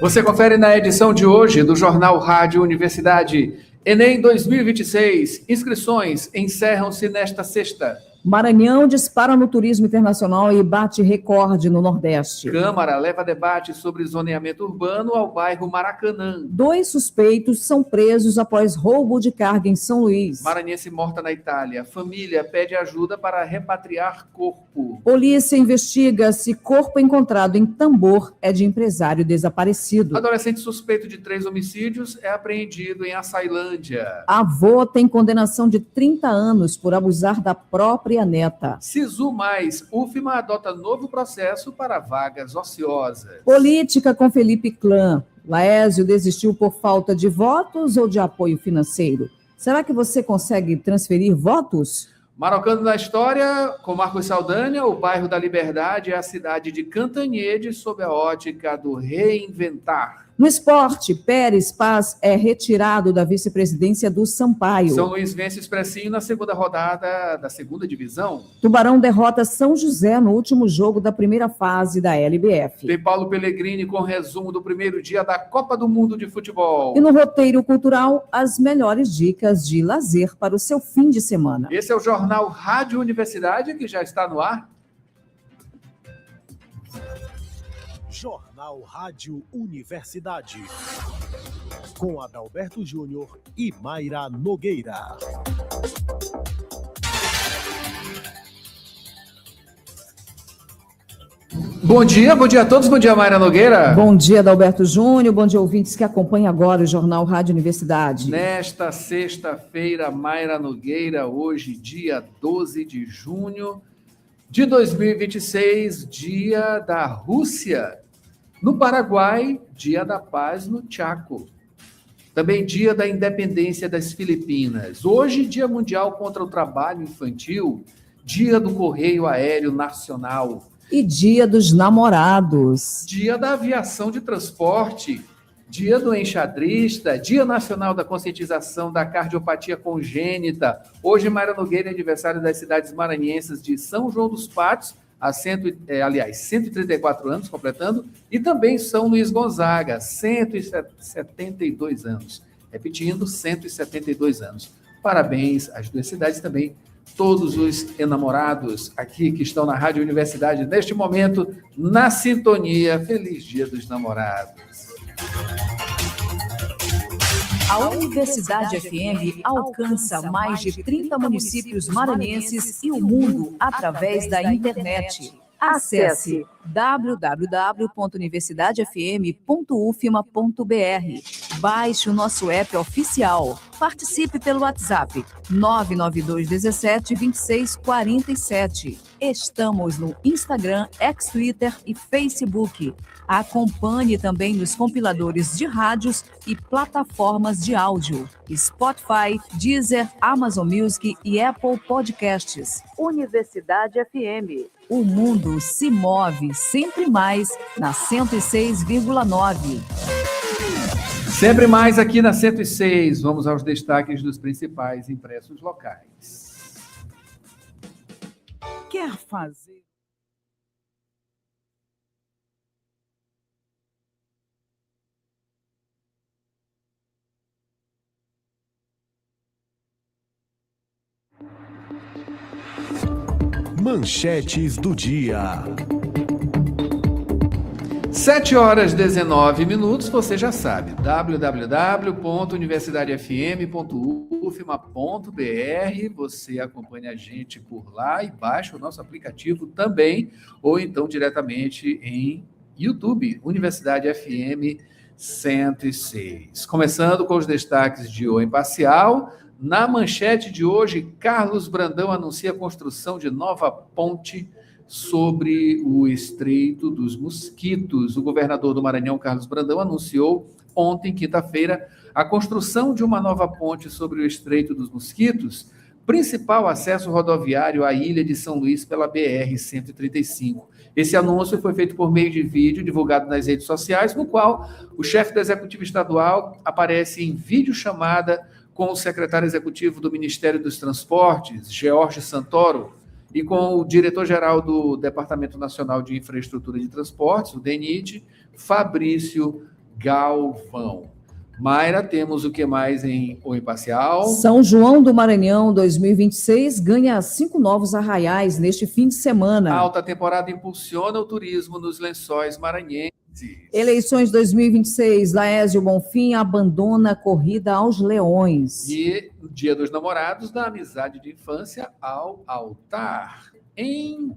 Você confere na edição de hoje do Jornal Rádio Universidade. Enem 2026. Inscrições encerram-se nesta sexta. Maranhão dispara no turismo internacional e bate recorde no Nordeste. Câmara leva debate sobre zoneamento urbano ao bairro Maracanã. 2 suspeitos são presos após roubo de carga em São Luís. Maranhense morta na Itália. Família pede ajuda para repatriar corpo. Polícia investiga se corpo encontrado em Tambor é de empresário desaparecido. Adolescente suspeito de 3 homicídios é apreendido em Açailândia. Avô tem condenação de 30 anos por abusar da própria neta. Sisu Mais, UFMA adota novo processo para vagas ociosas. Política com Felipe Clã. Laésio desistiu por falta de votos ou de apoio financeiro? Será que você consegue transferir votos? Marocando na história, com Marcos Saldanha, o bairro da Liberdade é a cidade de Cantanhede sob a ótica do reinventar. No esporte, Pérez Paz é retirado da vice-presidência do Sampaio. São Luís vence Expressinho na segunda rodada da segunda divisão. Tubarão derrota São José no último jogo da primeira fase da LBF. Tem Paulo Pellegrini com resumo do primeiro dia da Copa do Mundo de Futebol. E no roteiro cultural, as melhores dicas de lazer para o seu fim de semana. Esse é o Jornal Rádio Universidade, que já está no ar. Jornal Rádio Universidade, com Adalberto Júnior e Mayra Nogueira. Bom dia a todos, bom dia Mayra Nogueira. Bom dia Adalberto Júnior, bom dia ouvintes que acompanham agora o Jornal Rádio Universidade. Nesta sexta-feira, Mayra Nogueira, hoje dia 12 de junho de 2026, dia da Rússia. No Paraguai, dia da paz no Chaco. Também dia da independência das Filipinas. Hoje, dia mundial contra o trabalho infantil, dia do Correio Aéreo Nacional. E dia dos namorados. Dia da aviação de transporte, dia do enxadrista, dia nacional da conscientização da cardiopatia congênita. Hoje, Mayra Nogueira é aniversário das cidades maranhenses de São João dos Pátios, 134 anos completando, e também São Luís Gonzaga, 172 anos. Repetindo, 172 anos. Parabéns às duas cidades também, todos os enamorados aqui que estão na Rádio Universidade neste momento, na sintonia. Feliz Dia dos Namorados. A Universidade FM alcança mais de 30 municípios maranhenses e o mundo através da internet. Acesse www.universidadefm.ufma.br. Baixe o nosso app oficial. Participe pelo WhatsApp 992 17 26 47. Estamos no Instagram, Twitter e Facebook. Acompanhe também nos compiladores de rádios e plataformas de áudio. Spotify, Deezer, Amazon Music e Apple Podcasts. Universidade FM. O mundo se move sempre mais na 106,9. Sempre mais aqui na 106. Vamos aos destaques dos principais impressos locais. Quer fazer? Manchetes do dia. 7h19, você já sabe, www.universidadefm.ufma.br, você acompanha a gente por lá e baixa o nosso aplicativo também, ou então diretamente em YouTube, Universidade FM 106. Começando com os destaques de O Imparcial. Na manchete de hoje, Carlos Brandão anuncia a construção de nova ponte sobre o Estreito dos Mosquitos. O governador do Maranhão, Carlos Brandão, anunciou ontem, quinta-feira, a construção de uma nova ponte sobre o Estreito dos Mosquitos, principal acesso rodoviário à ilha de São Luís pela BR-135. Esse anúncio foi feito por meio de vídeo divulgado nas redes sociais, no qual o chefe do Executivo Estadual aparece em videochamada com o secretário executivo do Ministério dos Transportes, George Santoro, e com o diretor-geral do Departamento Nacional de Infraestrutura de Transportes, o DENIT, Fabrício Galvão. Mayra, temos o que mais em O Imparcial? São João do Maranhão 2026 ganha 5 novos arraiais neste fim de semana. A alta temporada impulsiona o turismo nos Lençóis Maranhenses. Eleições 2026, Laésio Bonfim abandona a corrida aos leões. E o Dia dos Namorados, da amizade de infância ao altar. Em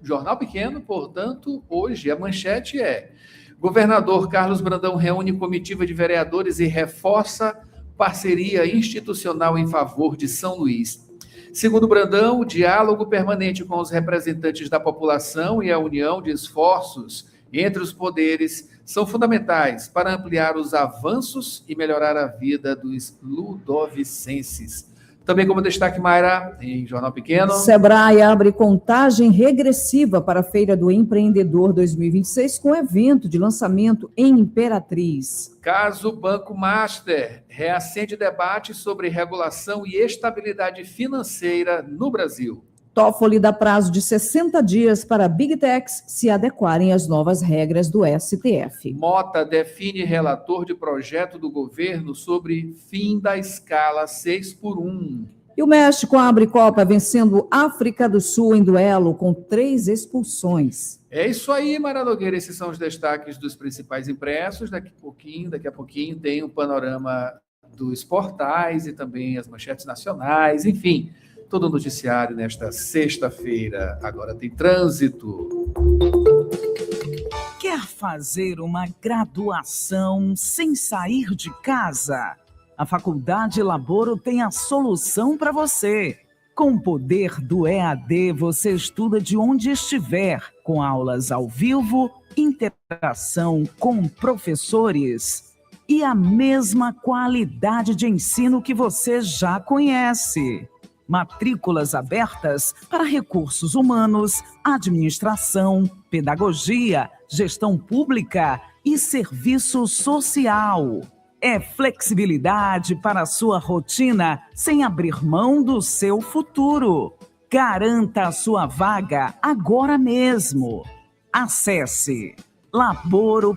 jornal pequeno, portanto, hoje a manchete é: governador Carlos Brandão reúne comitiva de vereadores e reforça parceria institucional em favor de São Luís. Segundo Brandão, o diálogo permanente com os representantes da população e a união de esforços entre os poderes são fundamentais para ampliar os avanços e melhorar a vida dos ludovicenses. Também como destaque, Mayra, em Jornal Pequeno. Sebrae abre contagem regressiva para a Feira do Empreendedor 2026 com evento de lançamento em Imperatriz. Caso Banco Master reacende debate sobre regulação e estabilidade financeira no Brasil. Toffoli dá prazo de 60 dias para Big Techs se adequarem às novas regras do STF. Mota define relator de projeto do governo sobre fim da escala 6x1. E o México abre Copa vencendo África do Sul em duelo com 3 expulsões. É isso aí, Mayra Nogueira. Esses são os destaques dos principais impressos. Daqui a pouquinho tem um panorama dos portais e também as manchetes nacionais, enfim. Todo o noticiário nesta sexta-feira. Agora tem trânsito. Quer fazer uma graduação sem sair de casa? A Faculdade Laboro tem a solução para você. Com o poder do EAD, você estuda de onde estiver, com aulas ao vivo, interação com professores e a mesma qualidade de ensino que você já conhece. Matrículas abertas para recursos humanos, administração, pedagogia, gestão pública e serviço social. É flexibilidade para a sua rotina sem abrir mão do seu futuro. Garanta a sua vaga agora mesmo. Acesse laboro.edu.br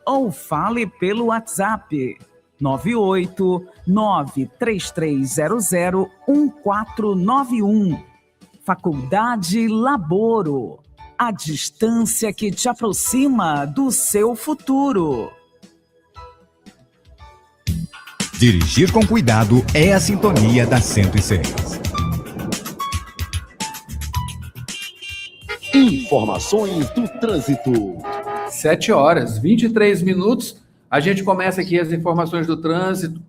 ou fale pelo WhatsApp 98933001491. Faculdade Laboro. A distância que te aproxima do seu futuro. Dirigir com cuidado é a sintonia da 106. Informações do trânsito. 7h23. A gente começa aqui as informações do trânsito,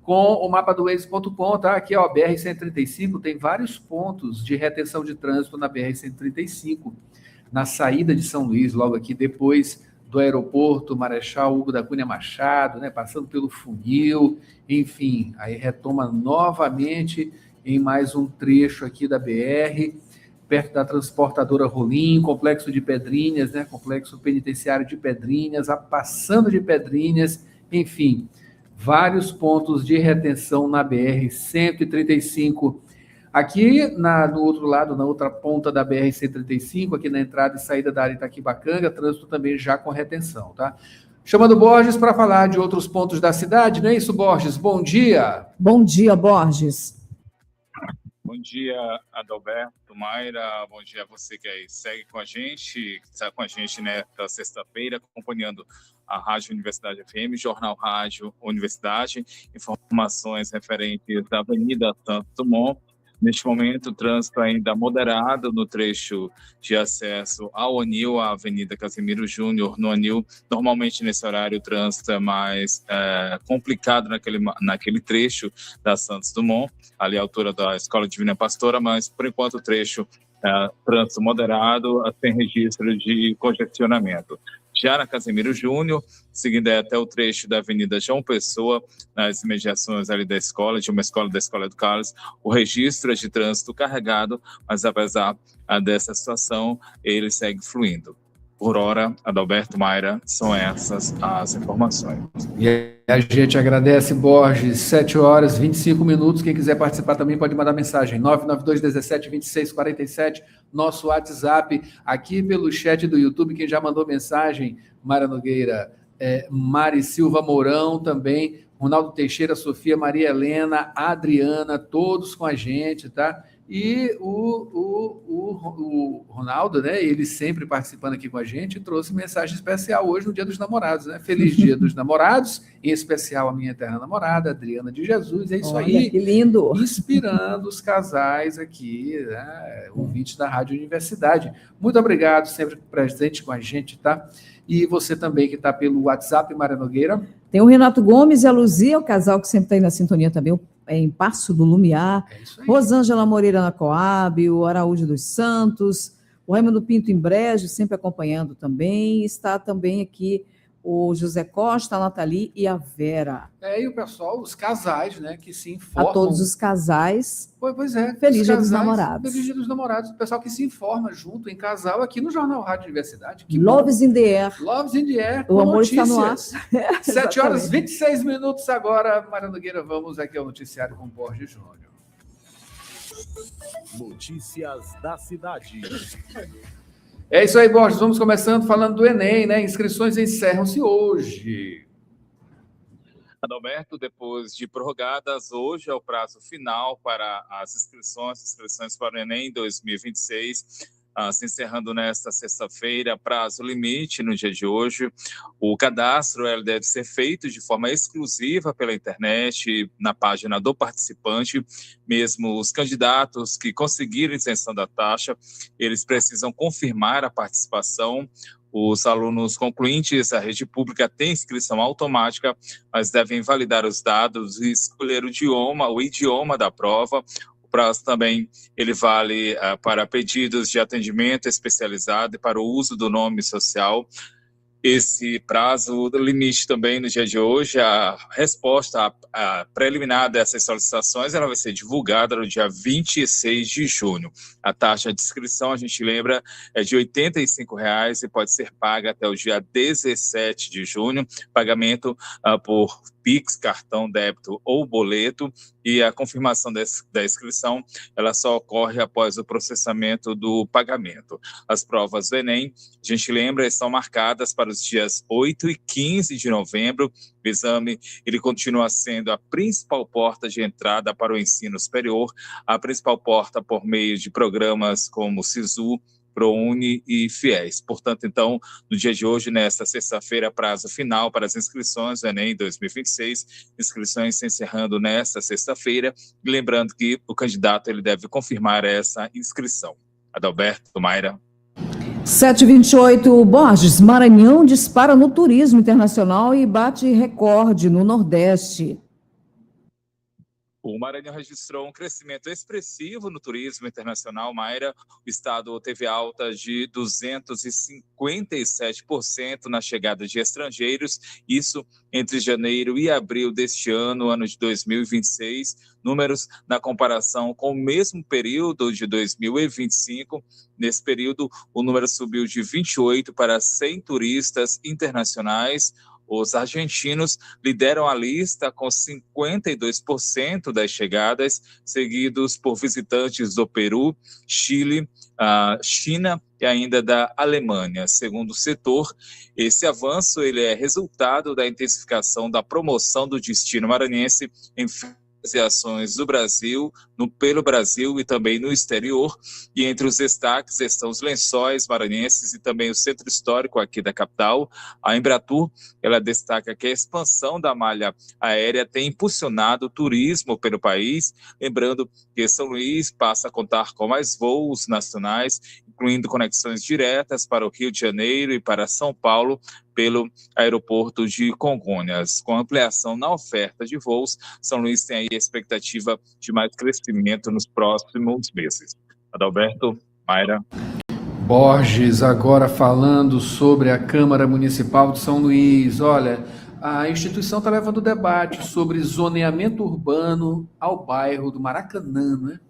com o mapa do Waze.com, tá? Aqui, ó, BR-135, tem vários pontos de retenção de trânsito na BR-135, na saída de São Luís, logo aqui depois do aeroporto Marechal Hugo da Cunha Machado, né? Passando pelo Funil, enfim, aí retoma novamente em mais um trecho aqui da BR, perto da transportadora Rolim, complexo de Pedrinhas, né? Complexo penitenciário de Pedrinhas, passando de Pedrinhas, enfim, vários pontos de retenção na BR-135. Aqui, do outro lado, na outra ponta da BR-135, aqui na entrada e saída da área Itaquibacanga, trânsito também já com retenção, tá? Chamando Borges para falar de outros pontos da cidade, não é isso, Borges? Bom dia! Bom dia, Borges. Bom dia, Adalberto, Mayra, bom dia a você que aí segue com a gente, que está com a gente nesta sexta-feira, acompanhando a Rádio Universidade FM, Jornal Rádio Universidade, informações referentes à Avenida Santos Dumont. Neste momento, o trânsito ainda moderado no trecho de acesso ao Anil, à Avenida Casimiro Júnior, no Anil. Normalmente, nesse horário, o trânsito é mais complicado naquele trecho da Santos Dumont, ali à altura da Escola Divina Pastora, mas, por enquanto, o trecho trânsito moderado, sem registro de congestionamento. Já na Casimiro Júnior, seguindo até o trecho da Avenida João Pessoa, nas imediações ali da escola, de uma escola da Escola do Carlos, o registro é de trânsito carregado, mas apesar dessa situação, ele segue fluindo. Por hora, Adalberto, Mayra, são essas as informações. E A gente agradece, Borges, 7 horas, 25 minutos. Quem quiser participar também pode mandar mensagem, 992-17-26-47, nosso WhatsApp, aqui pelo chat do YouTube, quem já mandou mensagem, Mara Nogueira, Mari Silva Mourão também, Ronaldo Teixeira, Sofia, Maria Helena, Adriana, todos com a gente, tá? E o Ronaldo, né, ele sempre participando aqui com a gente, trouxe mensagem especial hoje no Dia dos Namorados, né? Feliz Dia dos Namorados, em especial a minha eterna namorada, Adriana de Jesus, é isso. Olha, aí. Que lindo! Inspirando os casais aqui, né, ouvintes da Rádio Universidade. Muito obrigado, sempre presente com a gente, tá? E você também que está pelo WhatsApp, Maria Nogueira. Tem o Renato Gomes e a Luzia, o casal que sempre está aí na sintonia também, em Passo do Lumiar, Rosângela Moreira na Coab, o Araújo dos Santos, o Raimundo Pinto em Brejo, sempre acompanhando também, está também aqui o José Costa, a Nathalie e a Vera. E o pessoal, os casais, né, que se informam. A todos os casais. Pois é. Feliz Dia dos Namorados. Feliz Dia dos Namorados. O pessoal que se informa junto, em casal, aqui no Jornal Rádio Universidade. Loves in the Air. Loves in the Air. O amor está no ar. 7 horas, 26 minutos agora. Maria Nogueira, vamos aqui ao noticiário com Borges Júnior. Notícias da cidade. É isso aí, Borges. Vamos começando falando do Enem, né? Inscrições encerram-se hoje. Adalberto, depois de prorrogadas, hoje é o prazo final para as inscrições para o Enem 2026, se encerrando nesta sexta-feira, prazo limite no dia de hoje. O cadastro ele deve ser feito de forma exclusiva pela internet, na página do participante. Mesmo os candidatos que conseguirem isenção da taxa, eles precisam confirmar a participação. Os alunos concluintes, a rede pública tem inscrição automática, mas devem validar os dados e escolher o idioma da prova. O prazo também ele vale para pedidos de atendimento especializado e para o uso do nome social. Esse prazo limite também no dia de hoje, a resposta preliminar dessas solicitações ela vai ser divulgada no dia 26 de junho. A taxa de inscrição, a gente lembra, é de R$ 85,00 e pode ser paga até o dia 17 de junho. Pagamento por Pix, cartão, débito ou boleto, e a confirmação da inscrição ela só ocorre após o processamento do pagamento. As provas do Enem, a gente lembra, estão marcadas para os dias 8 e 15 de novembro. O exame ele continua sendo a principal porta de entrada para o ensino superior, a principal porta por meio de programas como SISU, ProUni e FIES. Portanto, então, no dia de hoje, nesta sexta-feira, prazo final para as inscrições do Enem 2026, inscrições se encerrando nesta sexta-feira, e lembrando que o candidato ele deve confirmar essa inscrição. Adalberto, Mayra. 7h28, Borges, Maranhão dispara no turismo internacional e bate recorde no Nordeste. O Maranhão registrou um crescimento expressivo no turismo internacional, Mayra. O estado teve alta de 257% na chegada de estrangeiros, isso entre janeiro e abril deste ano de 2026. Números na comparação com o mesmo período de 2025. Nesse período, o número subiu de 28 para 100 turistas internacionais. Os argentinos lideram a lista com 52% das chegadas, seguidos por visitantes do Peru, Chile, China e ainda da Alemanha. Segundo o setor, esse avanço ele é resultado da intensificação da promoção do destino maranhense em ações do Brasil, pelo Brasil e também no exterior, e entre os destaques estão os lençóis maranhenses e também o centro histórico aqui da capital. A Embratur, ela destaca que a expansão da malha aérea tem impulsionado o turismo pelo país, lembrando que São Luís passa a contar com mais voos nacionais, incluindo conexões diretas para o Rio de Janeiro e para São Paulo, pelo aeroporto de Congonhas. Com ampliação na oferta de voos, São Luís tem aí a expectativa de mais crescimento nos próximos meses. Adalberto, Mayra. Borges, agora falando sobre a Câmara Municipal de São Luís. Olha, a instituição está levando debate sobre zoneamento urbano ao bairro do Maracanã, né?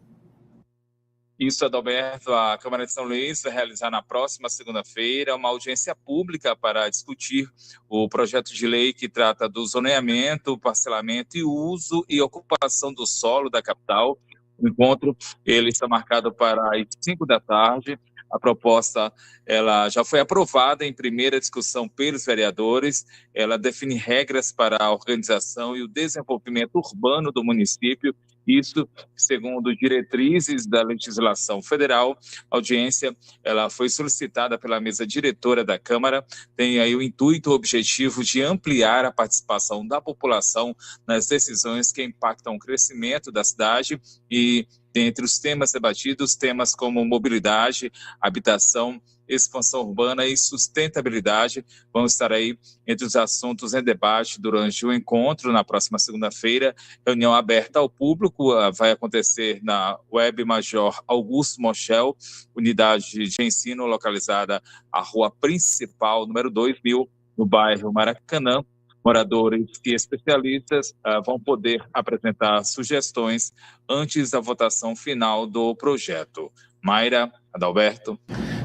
Isso, Adalberto, a Câmara de São Luís vai realizar na próxima segunda-feira uma audiência pública para discutir o projeto de lei que trata do zoneamento, parcelamento e uso e ocupação do solo da capital. O encontro ele está marcado para as 5 da tarde. A proposta ela já foi aprovada em primeira discussão pelos vereadores. Ela define regras para a organização e o desenvolvimento urbano do município. Isso, segundo diretrizes da legislação federal. A audiência ela foi solicitada pela mesa diretora da Câmara. Tem aí o intuito, o objetivo de ampliar a participação da população nas decisões que impactam o crescimento da cidade e, dentre os temas debatidos, temas como mobilidade, habitação, expansão urbana e sustentabilidade vão estar aí entre os assuntos em debate durante o encontro na próxima segunda-feira. Reunião aberta ao público, vai acontecer na Web Major Augusto Moschel, unidade de ensino localizada à rua principal, número 2000, no bairro Maracanã. Moradores e especialistas vão poder apresentar sugestões antes da votação final do projeto. Mayra, Adalberto.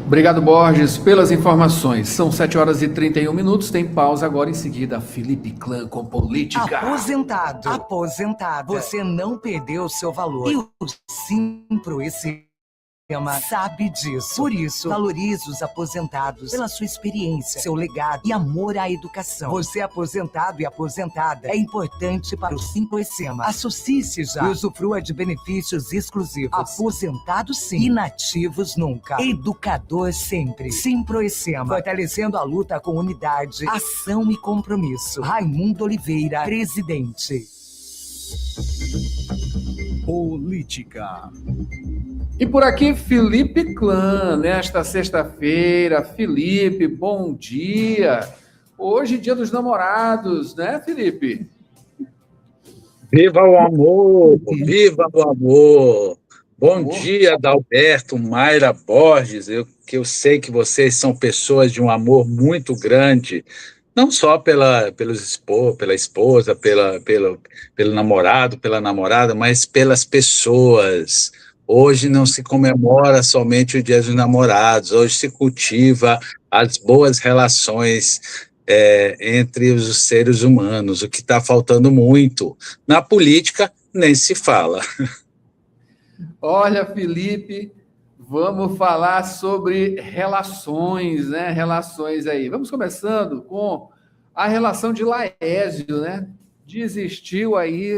Obrigado, Borges, pelas informações. São 7h31, tem pausa agora, em seguida, Felipe Clã com política. Aposentado. Você não perdeu seu valor. E o Simpro-Esse sabe disso. Por isso, valorize os aposentados pela sua experiência, seu legado e amor à educação. Você aposentado e aposentada é importante para o Simpro-Ecema. Associe-se já e usufrua de benefícios exclusivos. Aposentado sim, inativos nunca. Educador sempre. Simpro-Ecema, fortalecendo a luta com unidade, ação e compromisso. Raimundo Oliveira, presidente. Política. E por aqui, Felipe Clã, nesta sexta-feira. Felipe, bom dia. Hoje, dia dos namorados, né, Felipe? Viva o amor! Viva o amor! Bom dia, Adalberto, Mayra, Borges. Eu sei que vocês são pessoas de um amor muito grande, não só pela esposa, pelo namorado, pela namorada, mas pelas pessoas. Hoje não se comemora somente o Dia dos Namorados, hoje se cultiva as boas relações entre os seres humanos, o que está faltando muito. Na política, nem se fala. Olha, Felipe, vamos falar sobre relações, né? Relações aí. Vamos começando com a relação de Laésio, né? Desistiu aí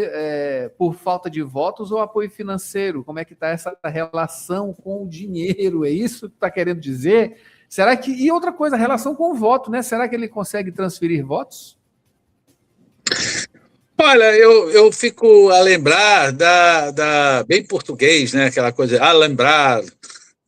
por falta de votos ou apoio financeiro? Como é que está essa relação com o dinheiro? É isso que está querendo dizer? Será que... E outra coisa, a relação com o voto, né? Será que ele consegue transferir votos? Olha, eu fico a lembrar bem português, né? Aquela coisa, a lembrar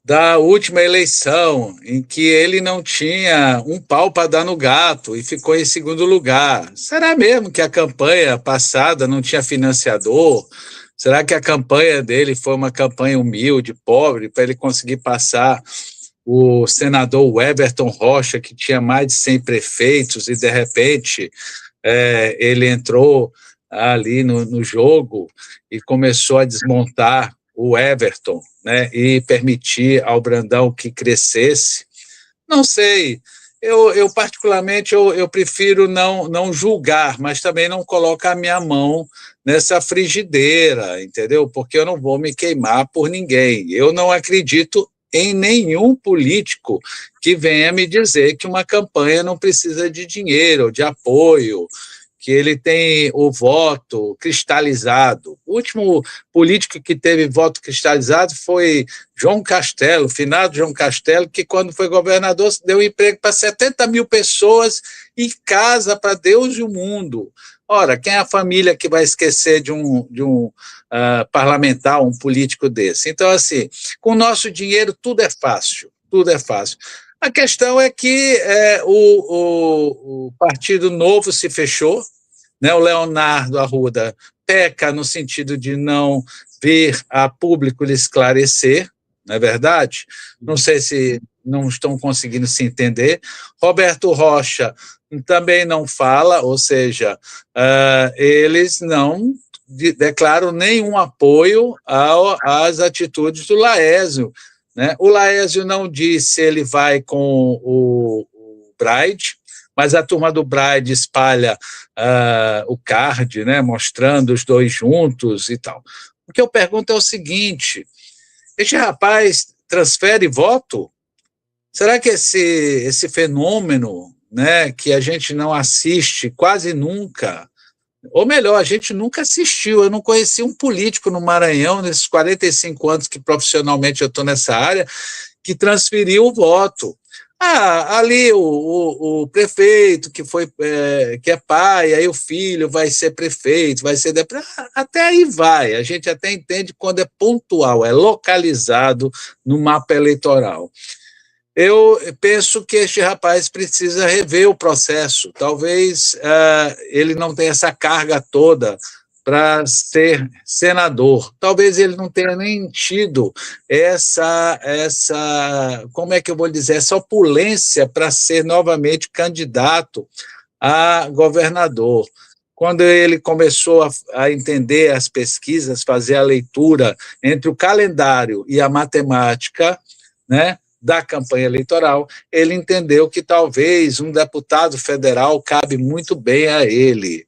da última eleição, em que ele não tinha um pau para dar no gato e ficou em segundo lugar. Será mesmo que a campanha passada não tinha financiador? Será que a campanha dele foi uma campanha humilde, pobre, para ele conseguir passar o senador Everton Rocha, que tinha mais de 100 prefeitos, e, de repente, ele entrou ali no jogo e começou a desmontar o Everton, né, e permitir ao Brandão que crescesse? Não sei, eu particularmente, eu prefiro não julgar, mas também não colocar a minha mão nessa frigideira, entendeu? Porque eu não vou me queimar por ninguém. Eu não acredito em nenhum político que venha me dizer que uma campanha não precisa de dinheiro, de apoio, que ele tem o voto cristalizado. O último político que teve voto cristalizado foi João Castelo, finado João Castelo, que quando foi governador deu emprego para 70 mil pessoas e casa para Deus e o mundo. Ora, quem é a família que vai esquecer de um parlamentar, um político desse? Então, assim, com o nosso dinheiro tudo é fácil, tudo é fácil. A questão é que o Partido Novo se fechou, né? O Leonardo Arruda peca no sentido de não vir a público lhe esclarecer, não é verdade? Não sei se não estão conseguindo se entender. Roberto Rocha também não fala, ou seja, eles não declaro nenhum apoio às atitudes do Laércio, né? O Laércio não disse se ele vai com o Braide, mas a turma do Braide espalha o card, né, mostrando os dois juntos e tal. O que eu pergunto é o seguinte: este rapaz transfere voto? Será que esse fenômeno, né, que a gente não assiste quase nunca, ou melhor, a gente nunca assistiu, eu não conheci um político no Maranhão, nesses 45 anos que profissionalmente eu estou nessa área, que transferiu o voto. Ali o prefeito que é pai, aí o filho vai ser prefeito, vai ser até aí vai, a gente até entende quando é pontual, é localizado no mapa eleitoral. Eu penso que este rapaz precisa rever o processo, talvez ele não tenha essa carga toda para ser senador. Talvez ele não tenha nem tido essa como é que eu vou dizer, essa opulência para ser novamente candidato a governador. Quando ele começou a entender as pesquisas, fazer a leitura entre o calendário e a matemática, né, da campanha eleitoral, ele entendeu que talvez um deputado federal cabe muito bem a ele,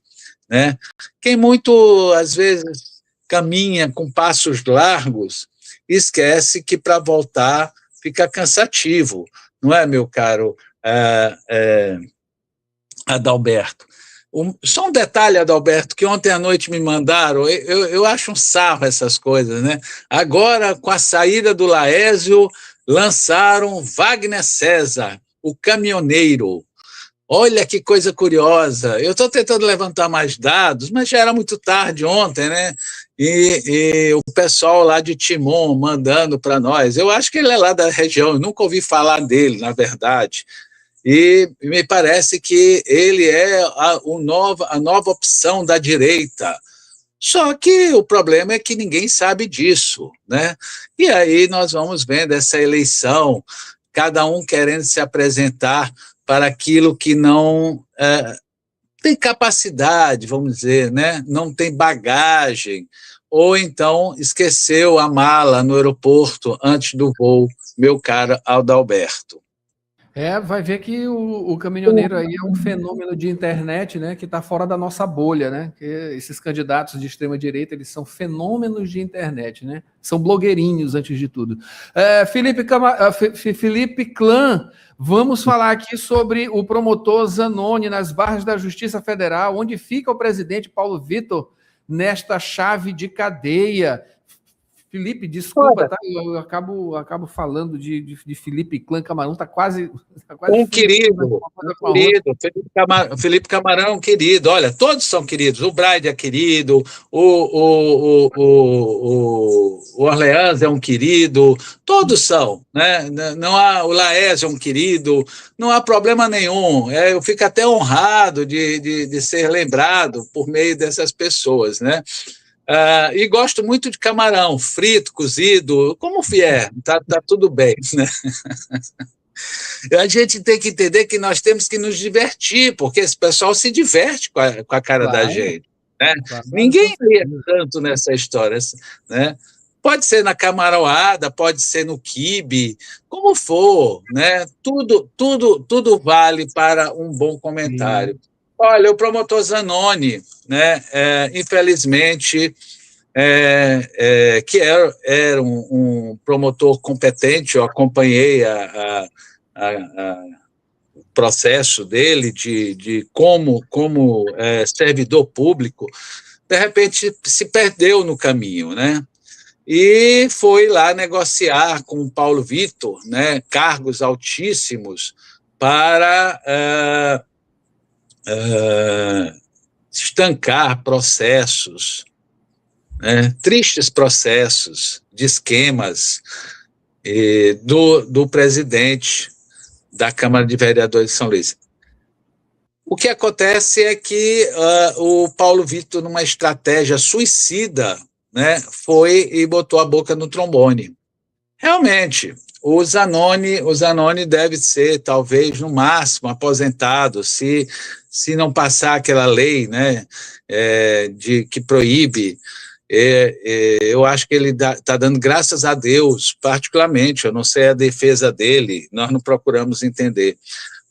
né? Quem muito, às vezes, caminha com passos largos, esquece que para voltar fica cansativo, não é, meu caro Adalberto? Só um detalhe, Adalberto, que ontem à noite me mandaram, eu acho um sarro essas coisas, né? Agora, com a saída do Laércio, lançaram Wagner César, o caminhoneiro. Olha que coisa curiosa. Eu estou tentando levantar mais dados, mas já era muito tarde ontem, né? E o pessoal lá de Timon mandando para nós. Eu acho que ele é lá da região, eu nunca ouvi falar dele, na verdade. E me parece que ele é a nova opção da direita. Só que o problema é que ninguém sabe disso, né? E aí nós vamos vendo essa eleição, cada um querendo se apresentar para aquilo que não tem capacidade, vamos dizer, né? Não tem bagagem, ou então esqueceu a mala no aeroporto antes do voo, meu caro Adalberto. Vai ver que o caminhoneiro aí é um fenômeno de internet, né, que está fora da nossa bolha, né? Que esses candidatos de extrema direita, eles são fenômenos de internet, né? São blogueirinhos antes de tudo. Felipe Clã, vamos falar aqui sobre o promotor Zanoni nas barras da Justiça Federal, onde fica o presidente Paulo Vitor nesta chave de cadeia. Felipe, desculpa, tá? Eu acabo falando de Felipe Clã Camarão, tá quase um querido, Felipe Camarão é um querido, olha, todos são queridos, o Braide é querido, o Orleans é um querido, todos são, né? Não há, o Laércio é um querido, não há problema nenhum, eu fico até honrado de ser lembrado por meio dessas pessoas, né? E gosto muito de camarão, frito, cozido, como vier, tá tudo bem, né? A gente tem que entender que nós temos que nos divertir, porque esse pessoal se diverte com a cara da gente, né? Ninguém ri tanto nessa história, né? Pode ser na camaroada, pode ser no quibe, como for, né? Tudo vale para um bom comentário. Sim. Olha, o promotor Zanoni, né, infelizmente, que era um promotor competente, eu acompanhei o processo dele de como servidor público, de repente se perdeu no caminho, né? E foi lá negociar com o Paulo Vitor, né, cargos altíssimos para estancar processos, né, tristes processos de esquemas do presidente da Câmara de Vereadores de São Luís. O que acontece é que o Paulo Vitor, numa estratégia suicida, né, foi e botou a boca no trombone. Realmente, o Zanoni deve ser, talvez, no máximo, aposentado, se não passar aquela lei, né, que proíbe. Eu acho que ele está dando graças a Deus, particularmente, eu não sei a defesa dele, nós não procuramos entender,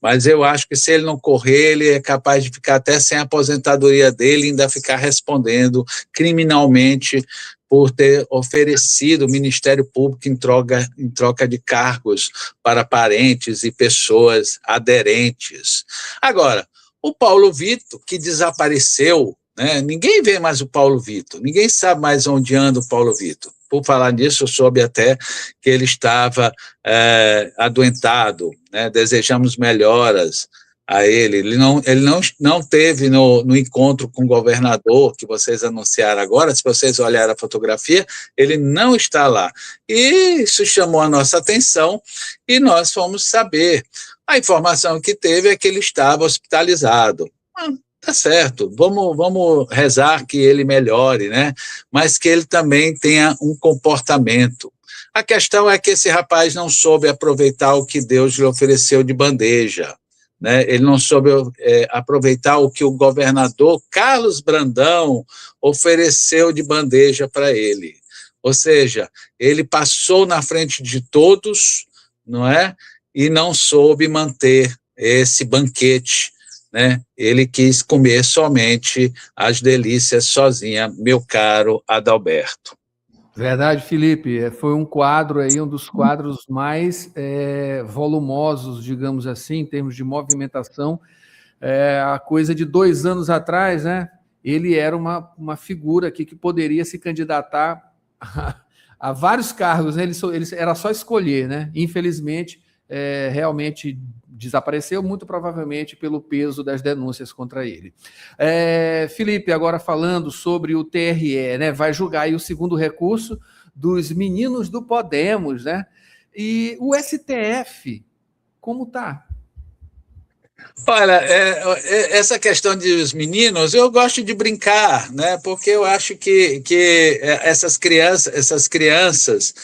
mas eu acho que se ele não correr, ele é capaz de ficar até sem a aposentadoria dele e ainda ficar respondendo criminalmente por ter oferecido o Ministério Público em troca de cargos para parentes e pessoas aderentes. Agora, o Paulo Vitor, que desapareceu, né, ninguém vê mais o Paulo Vitor, ninguém sabe mais onde anda o Paulo Vitor. Por falar nisso, eu soube até que ele estava adoentado, né, desejamos melhoras a ele. Ele não teve no encontro com o governador que vocês anunciaram agora. Se vocês olharem a fotografia, ele não está lá. E isso chamou a nossa atenção e nós fomos saber. A informação que teve é que ele estava hospitalizado. Tá certo, vamos rezar que ele melhore, né? Mas que ele também tenha um comportamento. A questão é que esse rapaz não soube aproveitar o que Deus lhe ofereceu de bandeja, né? Ele não soube aproveitar o que o governador Carlos Brandão ofereceu de bandeja para ele. Ou seja, ele passou na frente de todos, não é? E não soube manter esse banquete, né? Ele quis comer somente as delícias sozinha, meu caro Adalberto. Verdade, Felipe. Foi um quadro aí, um dos quadros mais volumosos, digamos assim, em termos de movimentação. A coisa de 2 anos atrás, né? Ele era uma figura aqui que poderia se candidatar a vários cargos, né? Ele era só escolher, né? Infelizmente, realmente desapareceu, muito provavelmente pelo peso das denúncias contra ele. Felipe, agora falando sobre o TRE, né, vai julgar aí o segundo recurso dos meninos do Podemos, né? E o STF, como está? Olha, essa questão dos meninos, eu gosto de brincar, né? Porque eu acho que essas crianças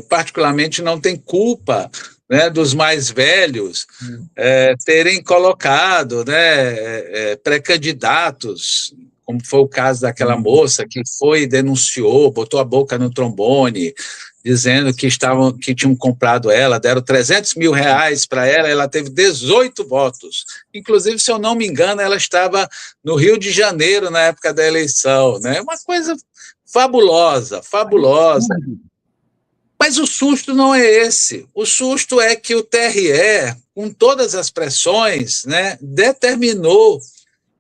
particularmente, não têm culpa, né, dos mais velhos terem colocado, né, pré-candidatos, como foi o caso daquela moça que foi e denunciou, botou a boca no trombone, dizendo que tinham comprado ela, deram R$300 mil para ela teve 18 votos. Inclusive, se eu não me engano, ela estava no Rio de Janeiro na época da eleição, né? Uma coisa fabulosa. Mas o susto não é esse. O susto é que o TRE, com todas as pressões, né, determinou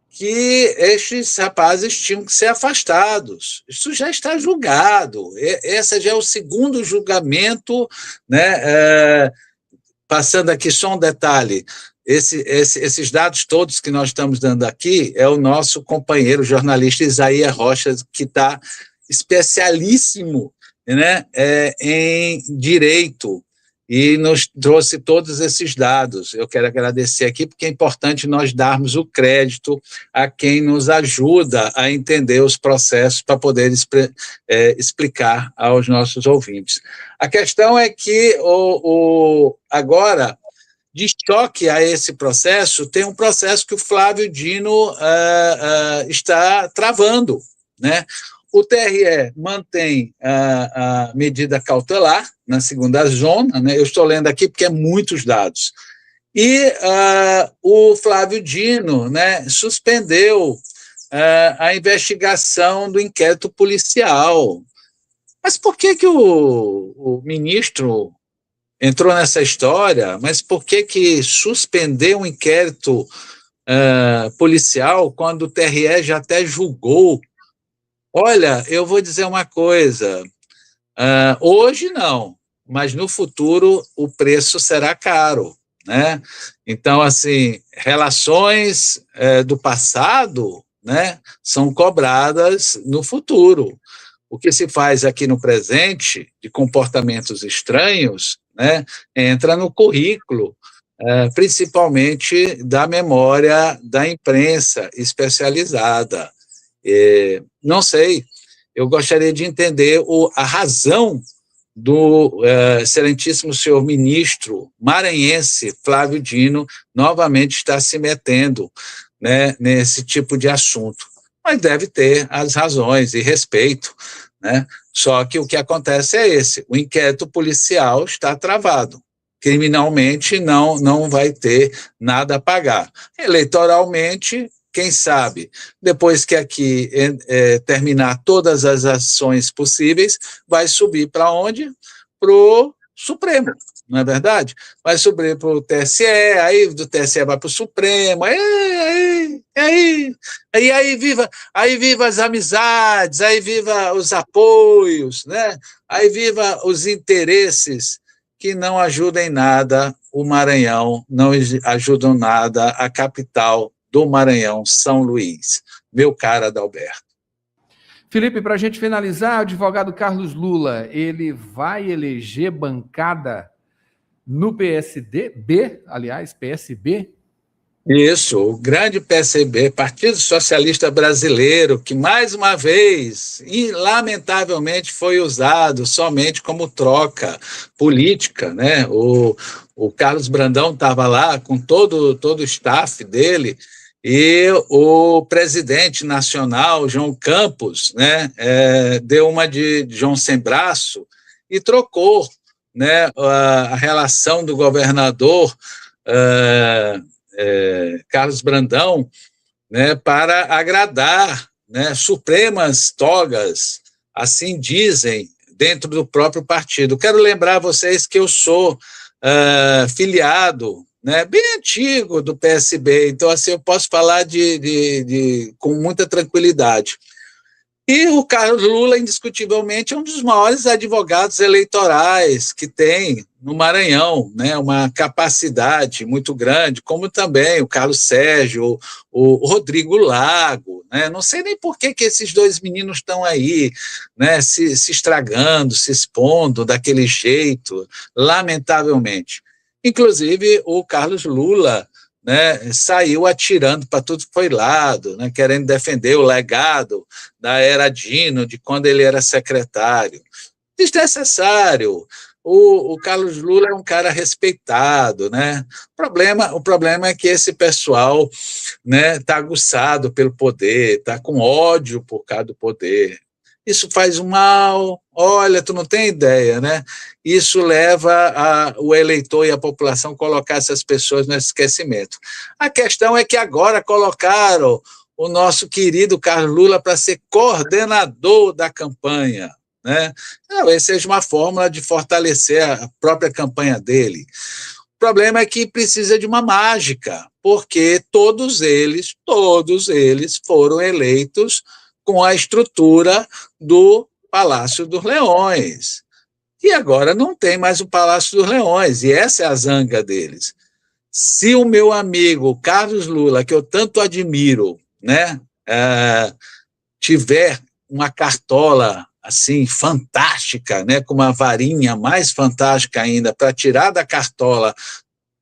que estes rapazes tinham que ser afastados. Isso já está julgado. Esse já é o segundo julgamento, né? Passando aqui só um detalhe, esses dados todos que nós estamos dando aqui é o nosso companheiro jornalista Isaías Rocha, que está especialíssimo, né, em direito, e nos trouxe todos esses dados. Eu quero agradecer aqui, porque é importante nós darmos o crédito a quem nos ajuda a entender os processos para poder explicar aos nossos ouvintes. A questão é que, agora, de choque a esse processo, tem um processo que o Flávio Dino está travando, né? O TRE mantém a medida cautelar na segunda zona, né? Eu estou lendo aqui porque é muitos dados. E o Flávio Dino, né, suspendeu a investigação do inquérito policial. Mas por que o ministro entrou nessa história? Mas por que suspendeu um inquérito policial quando o TRE já até julgou? Olha, eu vou dizer uma coisa, hoje não, mas no futuro o preço será caro, né? Então, assim, relações do passado, né, são cobradas no futuro. O que se faz aqui no presente, de comportamentos estranhos, né, entra no currículo, principalmente da memória da imprensa especializada. Não sei, eu gostaria de entender a razão do excelentíssimo senhor ministro maranhense Flávio Dino novamente está se metendo, né, nesse tipo de assunto. Mas deve ter as razões e respeito, né? Só que o que acontece é o inquérito policial está travado. Criminalmente não vai ter nada a pagar. Eleitoralmente, quem sabe, depois que aqui terminar todas as ações possíveis, vai subir para onde? Para o Supremo, não é verdade? Vai subir para o TSE, aí do TSE vai para o Supremo, aí viva as amizades, aí viva os apoios, né? Aí viva os interesses que não ajudam em nada o Maranhão, não ajudam nada a capital do Maranhão, São Luís. Meu caro Adalberto. Felipe, para a gente finalizar, o advogado Carlos Lula, ele vai eleger bancada no PSB? Isso, o grande PSB, Partido Socialista Brasileiro, que mais uma vez, lamentavelmente, foi usado somente como troca política, né? O Carlos Brandão estava lá com todo o staff dele, e o presidente nacional, João Campos, né, deu uma de João Sem Braço e trocou, né, a relação do governador Carlos Brandão, né, para agradar, né, supremas togas, assim dizem, dentro do próprio partido. Quero lembrar a vocês que eu sou filiado, né, bem antigo do PSB, então assim eu posso falar com muita tranquilidade. E o Carlos Lula, indiscutivelmente, é um dos maiores advogados eleitorais que tem no Maranhão, né? Uma capacidade muito grande, como também o Carlos Sérgio, o Rodrigo Lago, né? Não sei nem por que esses dois meninos estão aí, né? se estragando, se expondo daquele jeito, lamentavelmente. Inclusive, o Carlos Lula, né, saiu atirando para tudo que foi lado, né, querendo defender o legado da era Dino, de quando ele era secretário. Desnecessário. O Carlos Lula é um cara respeitado, né? O problema é que esse pessoal, né, está aguçado pelo poder, está com ódio por causa do poder. Isso faz um mal, olha, tu não tem ideia, né? Isso leva o eleitor e a população a colocar essas pessoas no esquecimento. A questão é que agora colocaram o nosso querido Carlos Lula para ser coordenador da campanha, né? Talvez seja uma fórmula de fortalecer a própria campanha dele. O problema é que precisa de uma mágica, porque todos eles foram eleitos com a estrutura do Palácio dos Leões. E agora não tem mais o Palácio dos Leões, e essa é a zanga deles. Se o meu amigo Carlos Lula, que eu tanto admiro, né, tiver uma cartola assim fantástica, né, com uma varinha mais fantástica ainda, para tirar da cartola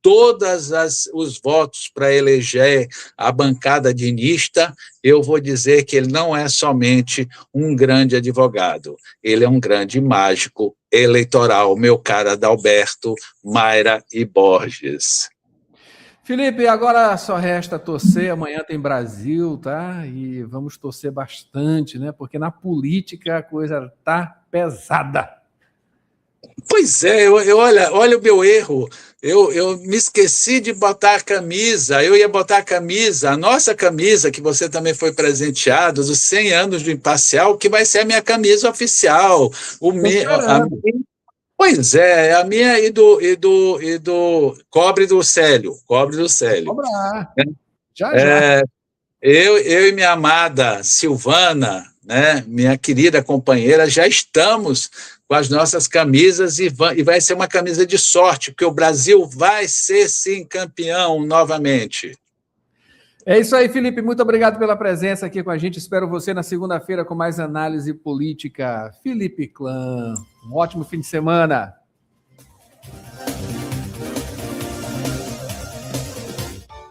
todos os votos para eleger a bancada dinista, eu vou dizer que ele não é somente um grande advogado, ele é um grande mágico eleitoral, meu caro Adalberto, Mayra e Borges. Felipe, agora só resta torcer, amanhã tem Brasil, tá? E vamos torcer bastante, né? Porque na política a coisa tá pesada. Pois é, olha o meu erro. Eu me esqueci de botar a camisa, eu ia botar a camisa, a nossa camisa, que você também foi presenteado, dos 100 anos do Imparcial, que vai ser a minha camisa oficial. Pois é, a minha e do Cobre do Célio. Cobrar. Já. Eu e minha amada Silvana, né, minha querida companheira, já estamos com as nossas camisas e vai ser uma camisa de sorte, porque o Brasil vai ser, sim, campeão novamente. É isso aí, Felipe. Muito obrigado pela presença aqui com a gente. Espero você na segunda-feira com mais análise política. Felipe Clã, um ótimo fim de semana.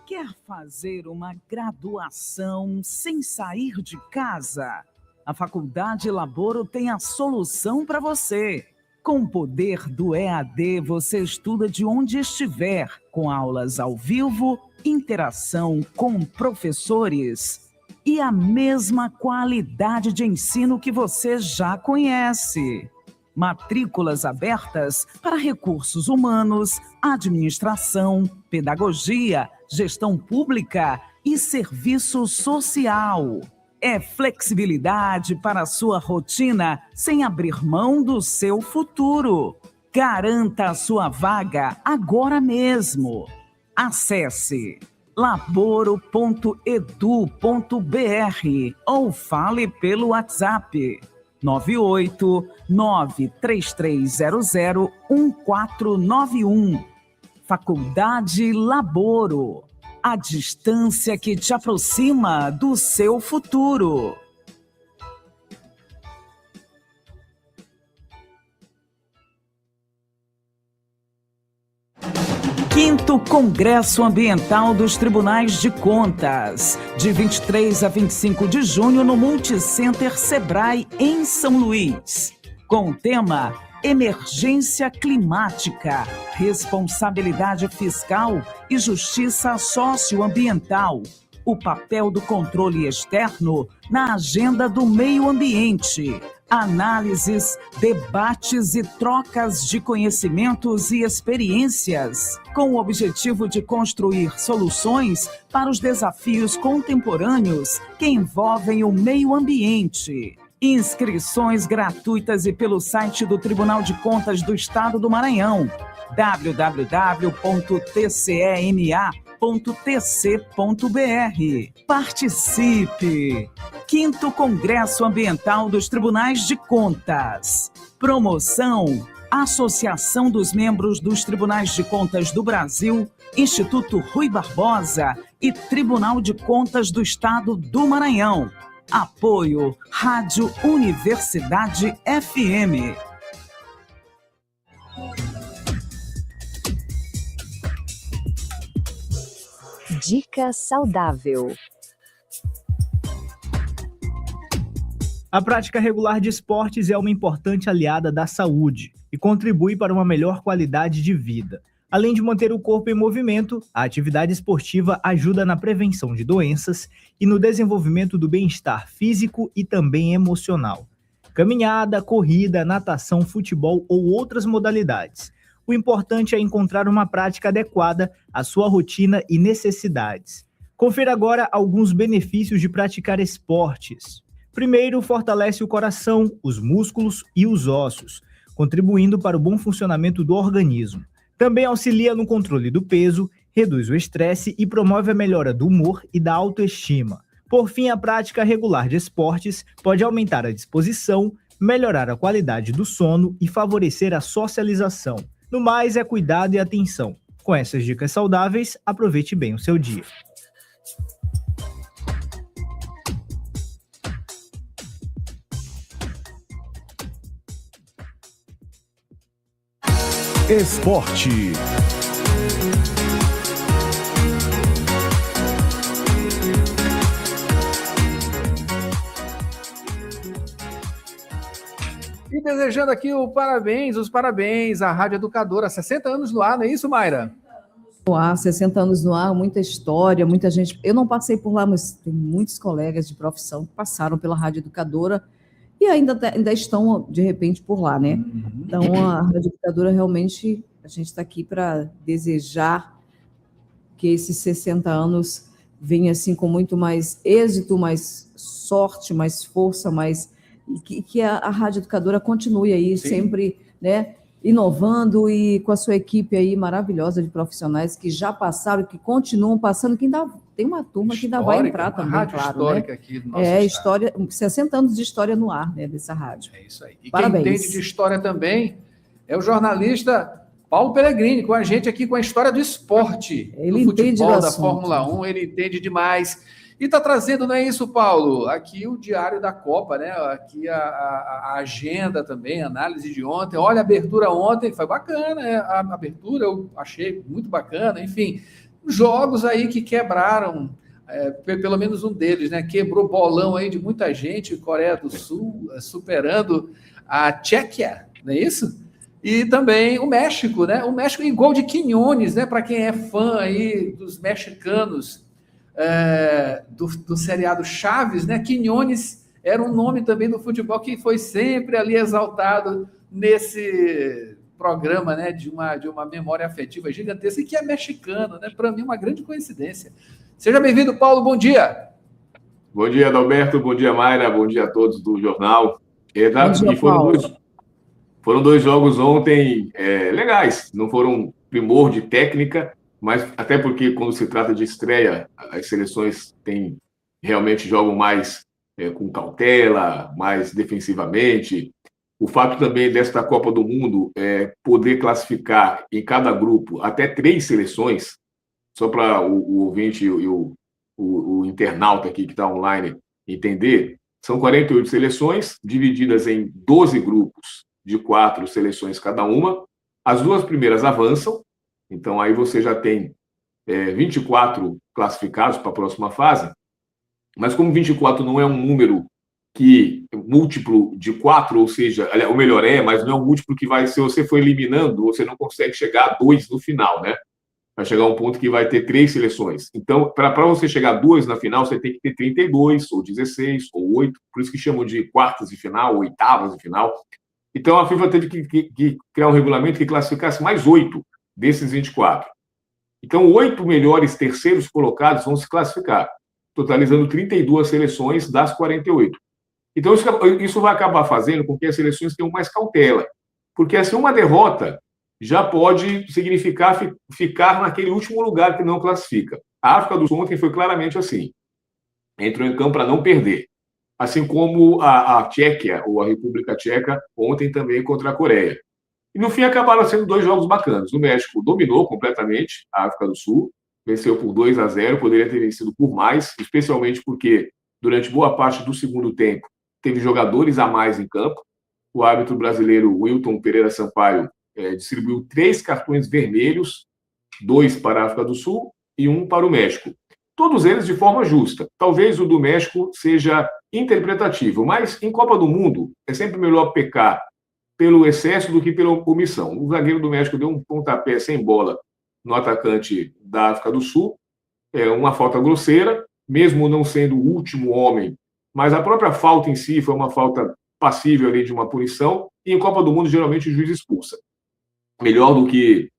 Quer fazer uma graduação sem sair de casa? A Faculdade Laboro tem a solução para você. Com o poder do EAD, você estuda de onde estiver, com aulas ao vivo, interação com professores e a mesma qualidade de ensino que você já conhece. Matrículas abertas para recursos humanos, administração, pedagogia, gestão pública e serviço social. É flexibilidade para a sua rotina sem abrir mão do seu futuro. Garanta a sua vaga agora mesmo. Acesse laboro.edu.br ou fale pelo WhatsApp 98933001491. Faculdade Laboro. A distância que te aproxima do seu futuro. Quinto Congresso Ambiental dos Tribunais de Contas, de 23 a 25 de junho no Multicenter Sebrae, em São Luís, com o tema Emergência Climática, Responsabilidade Fiscal e Justiça Socioambiental. O papel do controle externo na agenda do meio ambiente. Análises, debates e trocas de conhecimentos e experiências, com o objetivo de construir soluções para os desafios contemporâneos que envolvem o meio ambiente. Inscrições gratuitas e pelo site do Tribunal de Contas do Estado do Maranhão, www.tcma.tc.br. Participe! Quinto Congresso Ambiental dos Tribunais de Contas. Promoção: Associação dos Membros dos Tribunais de Contas do Brasil, Instituto Rui Barbosa e Tribunal de Contas do Estado do Maranhão. Apoio Rádio Universidade FM. Dica saudável. A prática regular de esportes é uma importante aliada da saúde e contribui para uma melhor qualidade de vida. Além de manter o corpo em movimento, a atividade esportiva ajuda na prevenção de doenças e no desenvolvimento do bem-estar físico e também emocional. Caminhada, corrida, natação, futebol ou outras modalidades. O importante é encontrar uma prática adequada à sua rotina e necessidades. Confira agora alguns benefícios de praticar esportes. Primeiro, fortalece o coração, os músculos e os ossos, contribuindo para o bom funcionamento do organismo. Também auxilia no controle do peso, reduz o estresse e promove a melhora do humor e da autoestima. Por fim, a prática regular de esportes pode aumentar a disposição, melhorar a qualidade do sono e favorecer a socialização. No mais, é cuidado e atenção. Com essas dicas saudáveis, aproveite bem o seu dia. Esporte. E desejando aqui os parabéns à Rádio Educadora, 60 anos no ar, não é isso, Mayra? No ar, 60 anos no ar, muita história, muita gente. Eu não passei por lá, mas tem muitos colegas de profissão que passaram pela Rádio Educadora e ainda estão, de repente, por lá, né? Então, a Rádio Educadora, realmente, a gente está aqui para desejar que esses 60 anos venham assim, com muito mais êxito, mais sorte, mais força, que a Rádio Educadora continue aí, sim, sempre, né, inovando e com a sua equipe aí maravilhosa de profissionais que já passaram, que continuam passando, que ainda tem uma turma que ainda vai entrar também, rádio claro, histórica, né? Aqui do nosso estado. História, 60 anos de história no ar, né, dessa rádio. É isso aí. E parabéns. Quem entende de história também é o jornalista Paulo Pellegrini, com a gente aqui com a história do esporte, Ele do entende futebol, do da assunto. Fórmula 1, ele entende demais. E está trazendo, não é isso, Paulo? Aqui o diário da Copa, né? Aqui a agenda também, a análise de ontem. Olha, a abertura ontem foi bacana, né? A abertura eu achei muito bacana. Enfim, jogos aí que quebraram, pelo menos um deles, né? Quebrou bolão aí de muita gente, Coreia do Sul superando a Tchequia, não é isso? E também o México, né? O México em gol de Quiñones, né? Para quem é fã aí dos mexicanos, do seriado Chaves, né? Quiñones era um nome também do futebol que foi sempre ali exaltado nesse programa, né? De uma memória afetiva gigantesca e que é mexicano, né? Para mim, uma grande coincidência. Seja bem-vindo, Paulo, bom dia. Bom dia, Adalberto, bom dia, Mayra, bom dia a todos do jornal. Bom dia, Paulo. Foram dois jogos ontem legais, não foram primor de técnica, mas até porque quando se trata de estreia, as seleções realmente jogam mais com cautela, mais defensivamente. O fato também desta Copa do Mundo poder classificar em cada grupo até 3 seleções, só para o ouvinte e o internauta aqui que está online entender, são 48 seleções divididas em 12 grupos de 4 seleções cada uma. As 2 primeiras avançam, então aí você já tem 24 classificados para a próxima fase, mas como 24 não é um número que múltiplo de 4, ou seja, o melhor mas não é um múltiplo que vai, se você for eliminando, você não consegue chegar a 2 no final, né? Vai chegar um ponto que vai ter 3 seleções. Então, para você chegar a 2 na final, você tem que ter 32, ou 16, ou 8, por isso que chamam de quartas de final, oitavas de final. Então, a FIFA teve que criar um regulamento que classificasse mais 8 desses 24. Então, 8 melhores terceiros colocados vão se classificar, totalizando 32 seleções das 48. Então, isso vai acabar fazendo com que as seleções tenham mais cautela, porque assim, uma derrota já pode significar ficar naquele último lugar que não classifica. A África do Sul ontem foi claramente assim. Entrou em campo para não perder. Assim como a Tchequia, ou a República Tcheca, ontem também contra a Coreia. E, no fim, acabaram sendo 2 jogos bacanas. O México dominou completamente a África do Sul, venceu por 2-0, poderia ter vencido por mais, especialmente porque, durante boa parte do segundo tempo, teve jogadores a mais em campo. O árbitro brasileiro Wilton Pereira Sampaio distribuiu 3 cartões vermelhos, 2 para a África do Sul e 1 para o México. Todos eles de forma justa. Talvez o do México seja interpretativo, mas em Copa do Mundo é sempre melhor pecar pelo excesso do que pela omissão. O zagueiro do México deu um pontapé sem bola no atacante da África do Sul, uma falta grosseira, mesmo não sendo o último homem, mas a própria falta em si foi uma falta passível ali de uma punição, e em Copa do Mundo geralmente o juiz expulsa. Melhor do que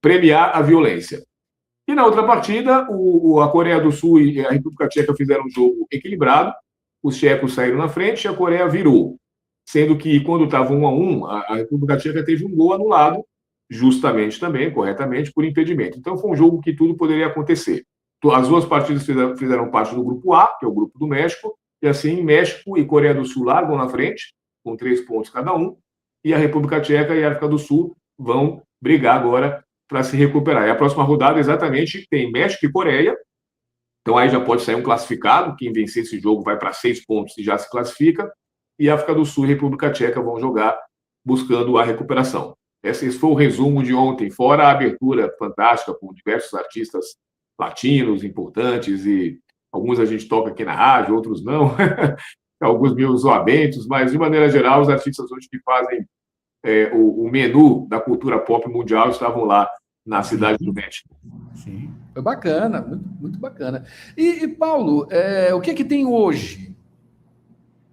premiar a violência. E na outra partida, a Coreia do Sul e a República Tcheca fizeram um jogo equilibrado, os tchecos saíram na frente e a Coreia virou. Sendo que, quando estava 1-1, a República Tcheca teve um gol anulado, justamente também, corretamente, por impedimento. Então, foi um jogo que tudo poderia acontecer. As 2 partidas fizeram parte do grupo A, que é o grupo do México, e assim, México e Coreia do Sul largam na frente, com 3 pontos cada um, e a República Tcheca e a África do Sul vão brigar agora para se recuperar. E a próxima rodada, exatamente, tem México e Coreia, então aí já pode sair um classificado, quem vencer esse jogo vai para 6 pontos e já se classifica, e África do Sul e República Tcheca vão jogar buscando a recuperação. Esse foi o resumo de ontem, fora a abertura fantástica com diversos artistas latinos importantes, e alguns a gente toca aqui na rádio, outros não, alguns meio zoabentos, mas, de maneira geral, os artistas hoje que fazem o menu da cultura pop mundial estavam lá na cidade do México. Sim, foi bacana, muito, muito bacana. E Paulo, o que tem hoje?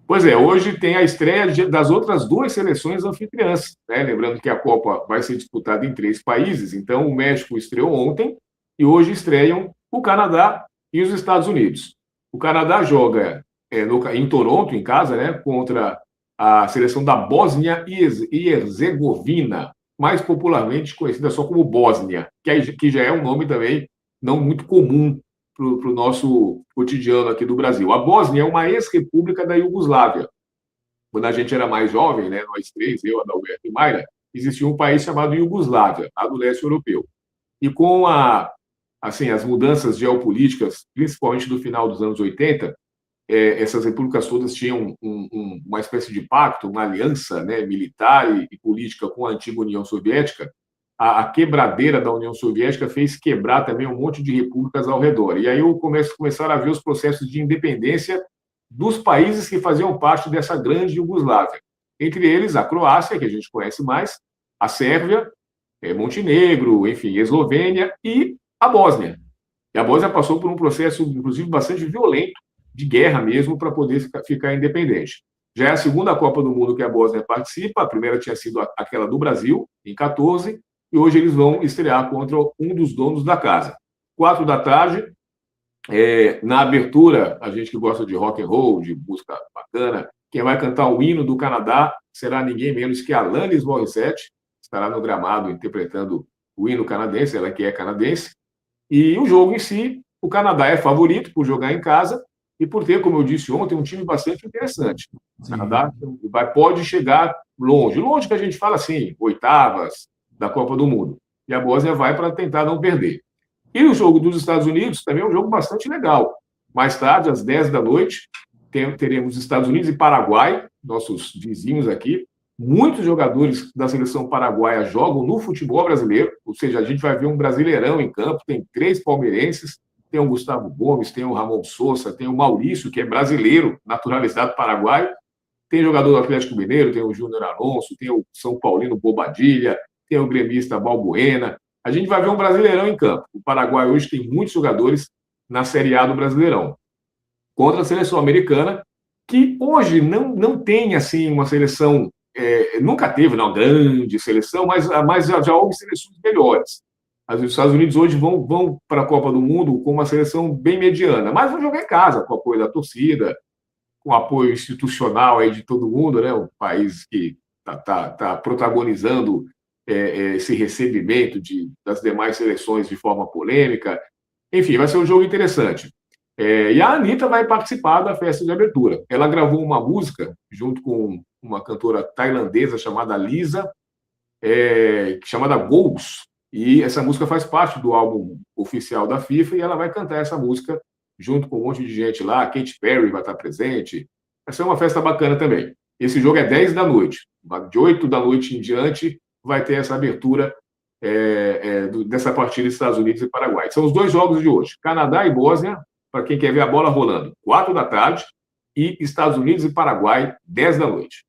Pois hoje tem a estreia das outras 2 seleções anfitriãs, né? Lembrando que a Copa vai ser disputada em 3 países, então o México estreou ontem e hoje estreiam o Canadá e os Estados Unidos. O Canadá joga em Toronto, em casa, né, contra a seleção da Bósnia e Herzegovina, mais popularmente conhecida só como Bósnia, que já é um nome também não muito comum para o nosso cotidiano aqui do Brasil. A Bósnia é uma ex-república da Iugoslávia. Quando a gente era mais jovem, né, nós 3, eu, Adalberto e Mayra, existia um país chamado Iugoslávia, lá do leste europeu. E com as mudanças geopolíticas, principalmente do final dos anos 80, essas repúblicas todas tinham uma espécie de pacto, uma aliança, né, militar e política com a antiga União Soviética. A quebradeira da União Soviética fez quebrar também um monte de repúblicas ao redor. E aí começaram a ver os processos de independência dos países que faziam parte dessa grande Iugoslávia. Entre eles, a Croácia, que a gente conhece mais, a Sérvia, Montenegro, enfim, Eslovênia e a Bósnia. E a Bósnia passou por um processo, inclusive, bastante violento, de guerra mesmo, para poder ficar independente. Já é a segunda Copa do Mundo que a Bósnia participa, a primeira tinha sido aquela do Brasil, em 14, e hoje eles vão estrear contra um dos donos da casa. 4 da tarde, na abertura, a gente que gosta de rock and roll, de música bacana, quem vai cantar o hino do Canadá será ninguém menos que Alanis Morissette, estará no gramado interpretando o hino canadense, ela que é canadense. E o jogo em si, o Canadá é favorito por jogar em casa e por ter, como eu disse ontem, um time bastante interessante. O Canadá pode chegar longe. Longe que a gente fala assim, oitavas da Copa do Mundo. E a Bósnia vai para tentar não perder. E o jogo dos Estados Unidos também é um jogo bastante legal. Mais tarde, às 10 da noite, teremos Estados Unidos e Paraguai, nossos vizinhos aqui. Muitos jogadores da seleção paraguaia jogam no futebol brasileiro, ou seja, a gente vai ver um brasileirão em campo, tem 3 palmeirenses, tem o Gustavo Gomes, tem o Ramon Sousa, tem o Maurício, que é brasileiro, naturalizado paraguaio, tem jogador do Atlético Mineiro, tem o Júnior Alonso, tem o São Paulino Bobadilha, tem o gremista Balbuena. A gente vai ver um brasileirão em campo. O Paraguai hoje tem muitos jogadores na Série A do Brasileirão, contra a seleção americana, que hoje não tem assim uma seleção, nunca teve uma grande seleção, mas já houve seleções melhores. Os Estados Unidos hoje vão para a Copa do Mundo com uma seleção bem mediana, mas vão jogar em casa, com o apoio da torcida, com o apoio institucional aí de todo mundo, né? Um país que está protagonizando esse recebimento das demais seleções de forma polêmica. Enfim, vai ser um jogo interessante. E a Anitta vai participar da festa de abertura. Ela gravou uma música junto com uma cantora tailandesa chamada Lisa, chamada Goals, e essa música faz parte do álbum oficial da FIFA, e ela vai cantar essa música junto com um monte de gente lá. Katy Perry vai estar presente. Vai ser uma festa bacana também. Esse jogo é 10 da noite. De 8 da noite em diante vai ter essa abertura dessa partida dos Estados Unidos e Paraguai. São os 2 jogos de hoje. Canadá e Bósnia, para quem quer ver a bola rolando, 4 da tarde, e Estados Unidos e Paraguai, 10 da noite.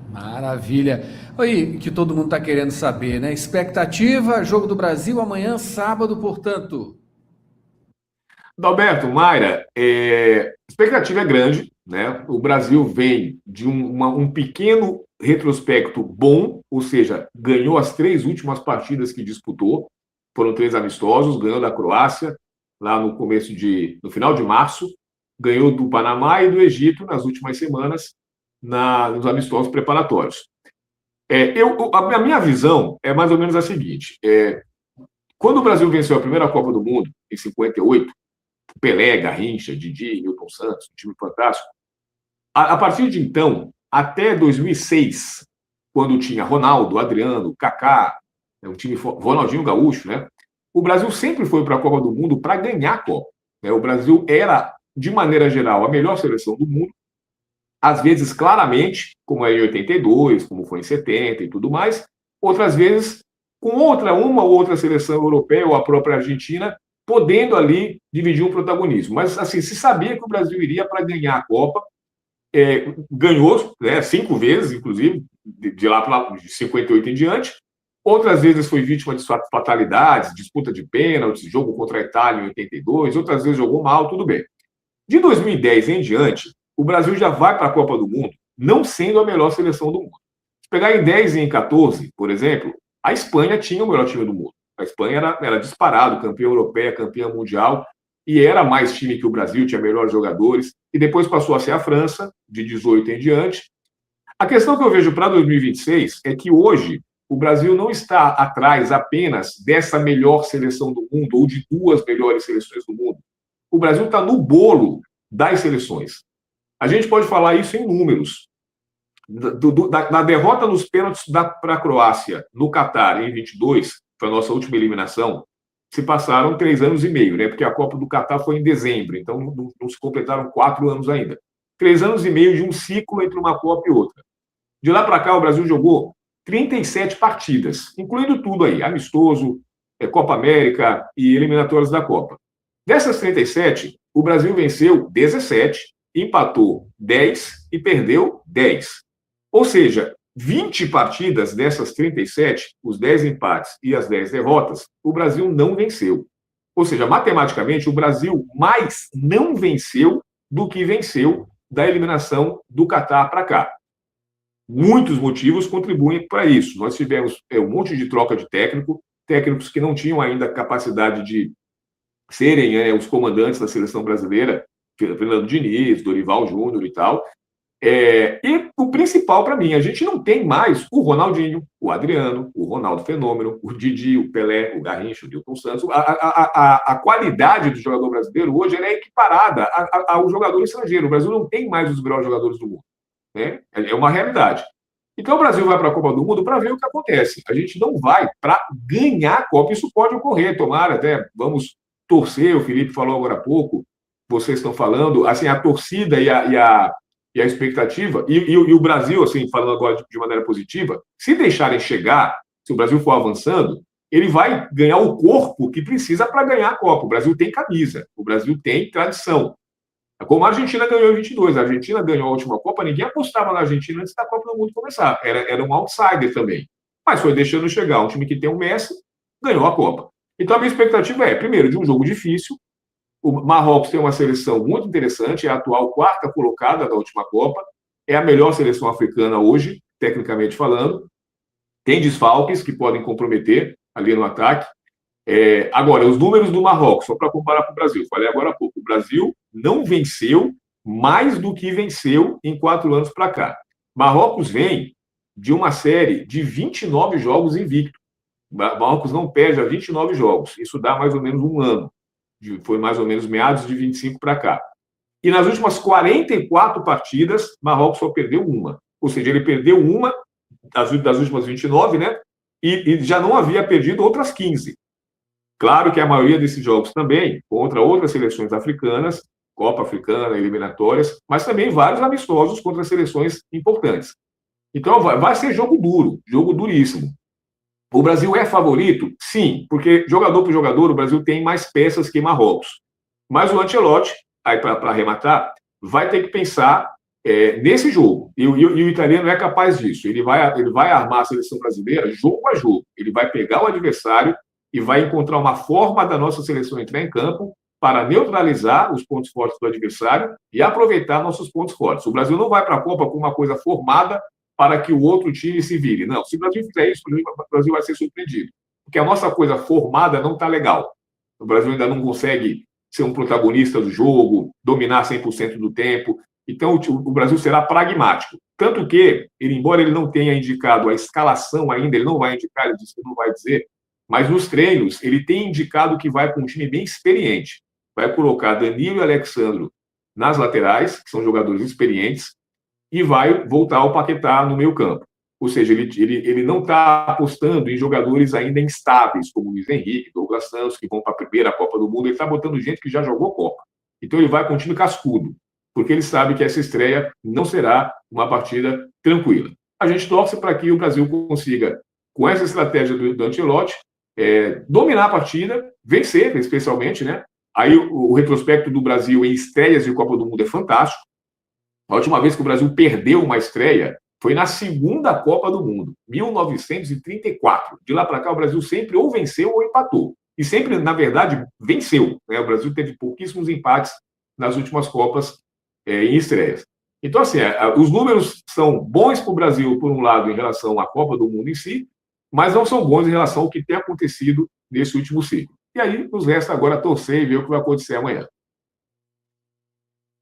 Maravilha. Oi, que todo mundo está querendo saber, né? Expectativa, jogo do Brasil amanhã, sábado, portanto. Adalberto, Mayra, expectativa é grande, né? O Brasil vem de um pequeno retrospecto bom, ou seja, ganhou as 3 últimas partidas que disputou, foram 3 amistosos, ganhou da Croácia, lá no final de março, ganhou do Panamá e do Egito nas últimas semanas, nos amistosos preparatórios. A minha visão é mais ou menos a seguinte: quando o Brasil venceu a primeira Copa do Mundo, em 58, Pelé, Garrincha, Didi, Newton Santos, um time fantástico, a partir de então, até 2006, quando tinha Ronaldo, Adriano, Kaká, um time Ronaldinho Gaúcho, né? O Brasil sempre foi para a Copa do Mundo para ganhar a Copa. O Brasil era, de maneira geral, a melhor seleção do mundo, às vezes claramente, como é em 82, como foi em 70 e tudo mais, outras vezes com uma ou outra seleção europeia ou a própria Argentina podendo ali dividir um protagonismo. Mas assim, se sabia que o Brasil iria para ganhar a Copa, ganhou 5 vezes, inclusive, de lá para 58 em diante. Outras vezes foi vítima de fatalidades, disputa de pênaltis, jogo contra a Itália em 82, outras vezes jogou mal, tudo bem. De 2010 em diante, o Brasil já vai para a Copa do Mundo, não sendo a melhor seleção do mundo. Se pegar em 10 e em 14, por exemplo, a Espanha tinha o melhor time do mundo. A Espanha era disparado, campeã europeia, campeã mundial, e era mais time que o Brasil, tinha melhores jogadores, e depois passou a ser a França, de 18 em diante. A questão que eu vejo para 2026 é que hoje o Brasil não está atrás apenas dessa melhor seleção do mundo, ou de 2 melhores seleções do mundo. O Brasil está no bolo das seleções. A gente pode falar isso em números. Da derrota nos pênaltis para a Croácia, no Catar, em 22, foi a nossa última eliminação, se passaram 3 anos e meio, né? Porque a Copa do Catar foi em dezembro, então não se completaram 4 anos ainda. 3 anos e meio de um ciclo entre uma Copa e outra. De lá para cá, o Brasil jogou 37 partidas, incluindo tudo aí, amistoso, Copa América e eliminatórias da Copa. Dessas 37, o Brasil venceu 17, empatou 10 e perdeu 10. Ou seja, 20 partidas dessas 37, os 10 empates e as 10 derrotas, o Brasil não venceu. Ou seja, matematicamente, o Brasil mais não venceu do que venceu da eliminação do Catar para cá. Muitos motivos contribuem para isso. Nós tivemos um monte de troca de técnicos que não tinham ainda a capacidade de serem os comandantes da seleção brasileira, Fernando Diniz, Dorival Júnior e tal. E o principal para mim, a gente não tem mais o Ronaldinho, o Adriano, o Ronaldo Fenômeno, o Didi, o Pelé, o Garrincha, o Nilton Santos. A qualidade do jogador brasileiro hoje é equiparada ao jogador estrangeiro. O Brasil não tem mais os melhores jogadores do mundo, né? É uma realidade. Então o Brasil vai para a Copa do Mundo para ver o que acontece. A gente não vai para ganhar a Copa. Isso pode ocorrer, tomara até, vamos torcer, o Felipe falou agora há pouco, vocês estão falando, assim, a torcida e a expectativa, e o Brasil, assim, falando agora de maneira positiva, se deixarem chegar, se o Brasil for avançando, ele vai ganhar o corpo que precisa para ganhar a Copa. O Brasil tem camisa, o Brasil tem tradição. Como a Argentina ganhou em 22, a Argentina ganhou a última Copa, ninguém apostava na Argentina antes da Copa do Mundo começar. Era um outsider também. Mas foi deixando chegar. Um time que tem o Messi ganhou a Copa. Então a minha expectativa primeiro, de um jogo difícil. O Marrocos tem uma seleção muito interessante, é a atual quarta colocada da última Copa, é a melhor seleção africana hoje, tecnicamente falando. Tem desfalques que podem comprometer ali no ataque. Agora, os números do Marrocos, só para comparar com o Brasil, falei agora há pouco, o Brasil não venceu mais do que venceu em 4 anos para cá. Marrocos vem de uma série de 29 jogos invicto. Marrocos não perde a 29 jogos, isso dá mais ou menos um ano. Foi mais ou menos meados de 25 para cá. E nas últimas 44 partidas, Marrocos só perdeu uma. Ou seja, ele perdeu uma das últimas 29, né? E já não havia perdido outras 15. Claro que a maioria desses jogos também contra outras seleções africanas, Copa Africana, eliminatórias, mas também vários amistosos contra seleções importantes. Então vai ser jogo duro, jogo duríssimo. O Brasil é favorito? Sim, porque jogador por jogador, o Brasil tem mais peças que Marrocos. Mas o Ancelotti, aí para arrematar, vai ter que pensar nesse jogo. E o italiano é capaz disso. Ele vai armar a seleção brasileira jogo a jogo. Ele vai pegar o adversário e vai encontrar uma forma da nossa seleção entrar em campo para neutralizar os pontos fortes do adversário e aproveitar nossos pontos fortes. O Brasil não vai para a Copa com uma coisa formada para que o outro time se vire. Não, se o Brasil fizer isso, o Brasil vai ser surpreendido. Porque a nossa coisa formada não está legal. O Brasil ainda não consegue ser um protagonista do jogo, dominar 100% do tempo. Então, o Brasil será pragmático. Tanto que, embora ele não tenha indicado a escalação ainda, ele não vai indicar, ele disse que não vai dizer, mas nos treinos ele tem indicado que vai com um time bem experiente. Vai colocar Danilo e Alexandro nas laterais, que são jogadores experientes, e vai voltar ao Paquetá no meio campo. Ou seja, ele não está apostando em jogadores ainda instáveis, como Luiz Henrique, Douglas Santos, que vão para a primeira Copa do Mundo. Ele está botando gente que já jogou Copa. Então ele vai com um time cascudo, porque ele sabe que essa estreia não será uma partida tranquila. A gente torce para que o Brasil consiga, com essa estratégia do Ancelotti, dominar a partida, vencer, especialmente, né? Aí o retrospecto do Brasil em estreias de Copa do Mundo é fantástico. A última vez que o Brasil perdeu uma estreia foi na segunda Copa do Mundo, 1934. De lá para cá, o Brasil sempre ou venceu ou empatou. E sempre, na verdade, venceu, né? O Brasil teve pouquíssimos empates nas últimas Copas em estreias. Então, assim, os números são bons para o Brasil, por um lado, em relação à Copa do Mundo em si, mas não são bons em relação ao que tem acontecido nesse último ciclo. E aí, nos resta agora torcer e ver o que vai acontecer amanhã.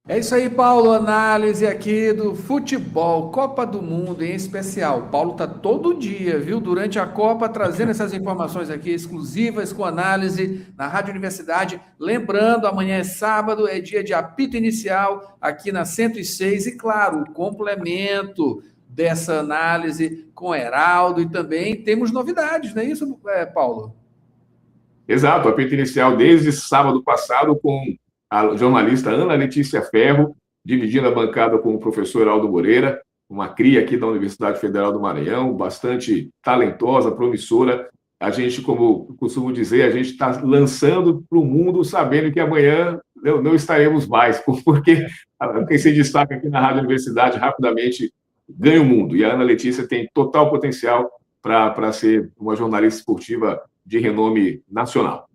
É isso aí, Paulo. Análise aqui do futebol, Copa do Mundo em especial. Paulo está todo dia, viu, durante a Copa, trazendo essas informações aqui exclusivas com análise na Rádio Universidade. Lembrando, amanhã é sábado, é dia de apito inicial aqui na 106 e, claro, o complemento dessa análise com Heraldo e também temos novidades, não é isso, Paulo? Exato, o apito inicial desde sábado passado com a jornalista Ana Letícia Ferro, dividindo a bancada com o professor Heraldo Moreira, uma cria aqui da Universidade Federal do Maranhão, bastante talentosa, promissora. A gente, como costumo dizer, a gente está lançando para o mundo sabendo que amanhã não estaremos mais, porque quem se destaca aqui na Rádio Universidade, rapidamente, ganha o mundo. E a Ana Letícia tem total potencial para ser uma jornalista esportiva de renome nacional.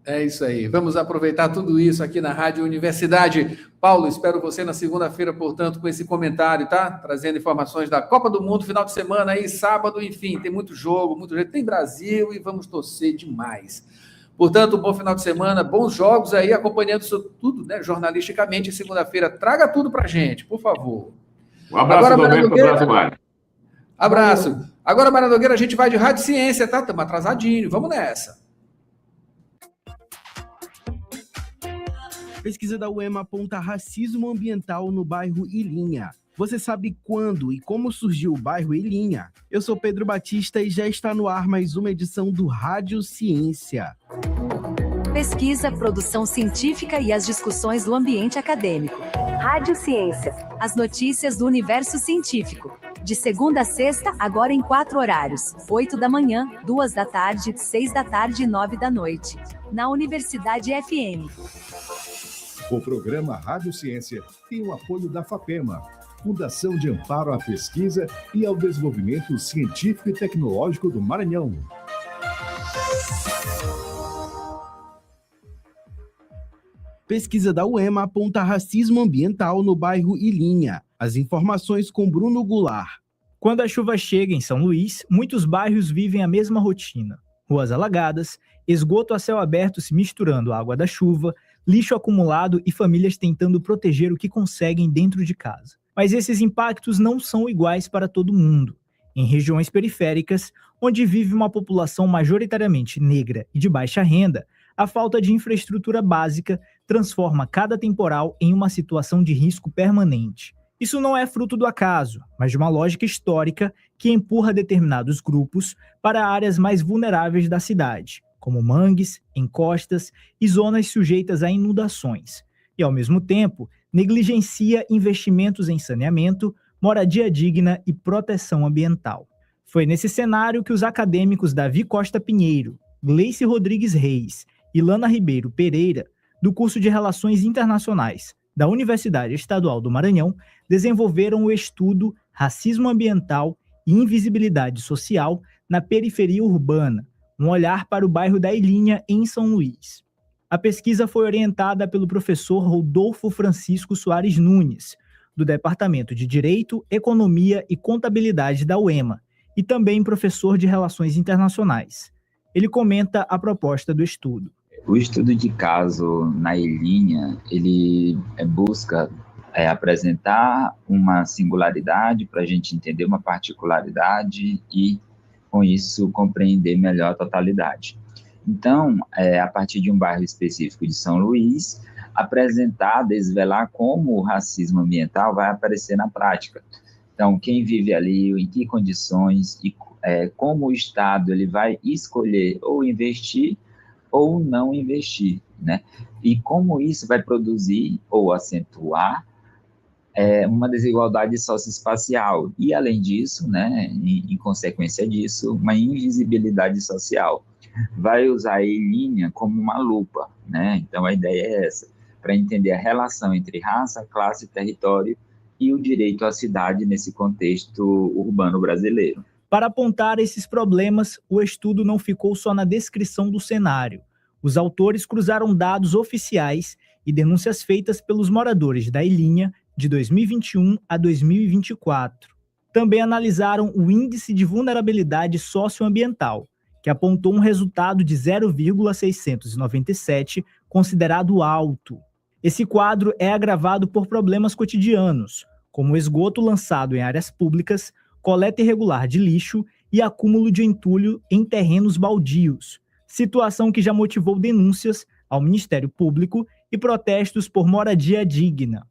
É isso aí. Vamos aproveitar tudo isso aqui na Rádio Universidade. Paulo, espero você na segunda-feira, portanto, com esse comentário, tá? Trazendo informações da Copa do Mundo, final de semana aí, sábado, enfim, tem muito jogo, muito jeito. Tem Brasil e vamos torcer demais. Portanto, um bom final de semana, bons jogos aí, acompanhando isso tudo, né, jornalisticamente, segunda-feira. Traga tudo pra gente, por favor. Um abraço, Domingo, um abraço, Mário. Abraço. Agora, Maria Nogueira, a gente vai de Rádio Ciência, tá? Estamos atrasadinho, vamos nessa. Pesquisa da UEMA aponta racismo ambiental no bairro Ilinha. Você sabe quando e como surgiu o bairro Ilinha? Eu sou Pedro Batista e já está no ar mais uma edição do Rádio Ciência. Pesquisa, produção científica e as discussões do ambiente acadêmico. Rádio Ciência. As notícias do universo científico. De segunda a sexta, agora em 4 horários. 8 da manhã, 2 da tarde, 6 da tarde e 9 da noite. Na Universidade FM. O programa Rádio Ciência tem o apoio da FAPEMA, Fundação de Amparo à Pesquisa e ao Desenvolvimento Científico e Tecnológico do Maranhão. Pesquisa da UEMA aponta racismo ambiental no bairro Ilinha. As informações com Bruno Goulart. Quando a chuva chega em São Luís, muitos bairros vivem a mesma rotina. Ruas alagadas, esgoto a céu aberto se misturando à água da chuva, lixo acumulado e famílias tentando proteger o que conseguem dentro de casa. Mas esses impactos não são iguais para todo mundo. Em regiões periféricas, onde vive uma população majoritariamente negra e de baixa renda, a falta de infraestrutura básica transforma cada temporal em uma situação de risco permanente. Isso não é fruto do acaso, mas de uma lógica histórica que empurra determinados grupos para áreas mais vulneráveis da cidade, como mangues, encostas e zonas sujeitas a inundações, e, ao mesmo tempo, negligencia investimentos em saneamento, moradia digna e proteção ambiental. Foi nesse cenário que os acadêmicos Davi Costa Pinheiro, Gleice Rodrigues Reis e Lana Ribeiro Pereira, do curso de Relações Internacionais da Universidade Estadual do Maranhão, desenvolveram o estudo Racismo Ambiental e Invisibilidade Social na Periferia Urbana, um olhar para o bairro da Ilinha, em São Luís. A pesquisa foi orientada pelo professor Rodolfo Francisco Soares Nunes, do Departamento de Direito, Economia e Contabilidade da UEMA, e também professor de Relações Internacionais. Ele comenta a proposta do estudo. O estudo de caso na Ilinha, ele busca apresentar uma singularidade para a gente entender uma particularidade e, com isso, compreender melhor a totalidade. Então, a partir de um bairro específico de São Luís, apresentar, desvelar como o racismo ambiental vai aparecer na prática. Então, quem vive ali, em que condições e como o Estado ele vai escolher ou investir ou não investir, né? E como isso vai produzir ou acentuar uma desigualdade socioespacial. E, além disso, né, em consequência disso, uma invisibilidade social. Vai usar a Ilinha como uma lupa, né? Então, a ideia é essa, para entender a relação entre raça, classe, território e o direito à cidade nesse contexto urbano brasileiro. Para apontar esses problemas, o estudo não ficou só na descrição do cenário. Os autores cruzaram dados oficiais e denúncias feitas pelos moradores da Ilinha de 2021 a 2024. Também analisaram o Índice de Vulnerabilidade Socioambiental, que apontou um resultado de 0,697, considerado alto. Esse quadro é agravado por problemas cotidianos, como esgoto lançado em áreas públicas, coleta irregular de lixo e acúmulo de entulho em terrenos baldios, situação que já motivou denúncias ao Ministério Público e protestos por moradia digna.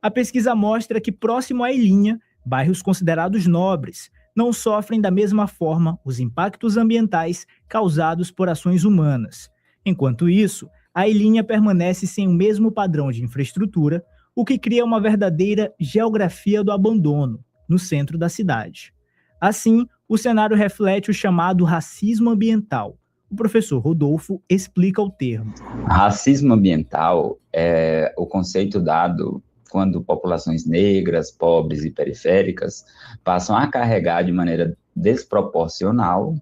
A pesquisa mostra que, próximo à Ilinha, bairros considerados nobres não sofrem da mesma forma os impactos ambientais causados por ações humanas. Enquanto isso, a Ilinha permanece sem o mesmo padrão de infraestrutura, o que cria uma verdadeira geografia do abandono no centro da cidade. Assim, o cenário reflete o chamado racismo ambiental. O professor Rodolfo explica o termo. Racismo ambiental é o conceito dado quando populações negras, pobres e periféricas passam a carregar de maneira desproporcional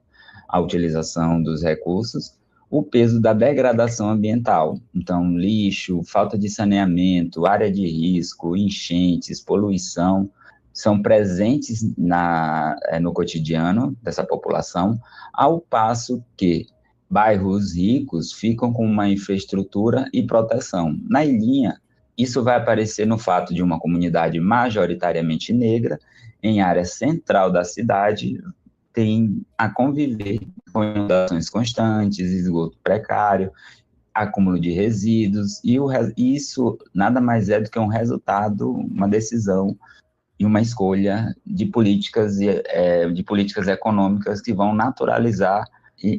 a utilização dos recursos, o peso da degradação ambiental. Então, lixo, falta de saneamento, área de risco, enchentes, poluição, são presentes no cotidiano dessa população, ao passo que bairros ricos ficam com uma infraestrutura e proteção. Na Ilhinha, isso vai aparecer no fato de uma comunidade majoritariamente negra, em área central da cidade, tem a conviver com inundações constantes, esgoto precário, acúmulo de resíduos, e isso nada mais é do que um resultado, uma decisão e uma escolha de políticas econômicas que vão naturalizar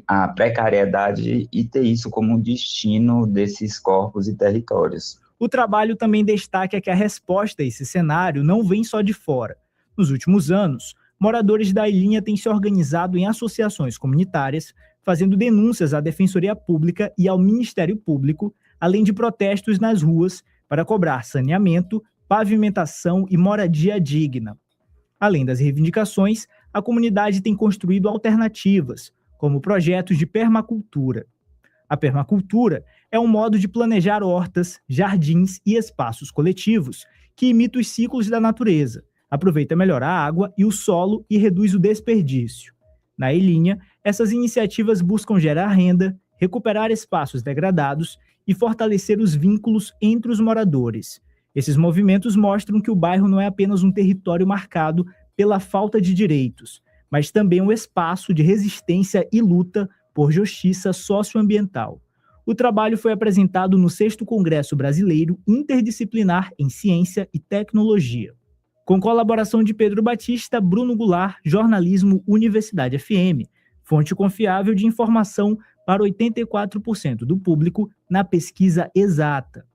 a precariedade e ter isso como um destino desses corpos e territórios. O trabalho também destaca que a resposta a esse cenário não vem só de fora. Nos últimos anos, moradores da Ilhinha têm se organizado em associações comunitárias, fazendo denúncias à Defensoria Pública e ao Ministério Público, além de protestos nas ruas para cobrar saneamento, pavimentação e moradia digna. Além das reivindicações, a comunidade tem construído alternativas, como projetos de permacultura. A permacultura é um modo de planejar hortas, jardins e espaços coletivos que imita os ciclos da natureza, aproveita melhor a água e o solo e reduz o desperdício. Na Ilhinha, essas iniciativas buscam gerar renda, recuperar espaços degradados e fortalecer os vínculos entre os moradores. Esses movimentos mostram que o bairro não é apenas um território marcado pela falta de direitos, mas também um espaço de resistência e luta por justiça socioambiental. O trabalho foi apresentado no 6º Congresso Brasileiro Interdisciplinar em Ciência e Tecnologia. Com colaboração de Pedro Batista, Bruno Goulart, Jornalismo Universidade FM, fonte confiável de informação para 84% do público na pesquisa exata.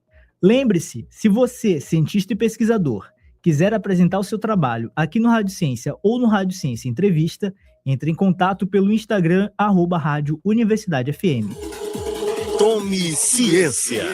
Lembre-se, se você, cientista e pesquisador, quiser apresentar o seu trabalho aqui no Rádio Ciência ou no Rádio Ciência Entrevista, entre em contato pelo Instagram, @Rádio Universidade FM. Tome Ciência.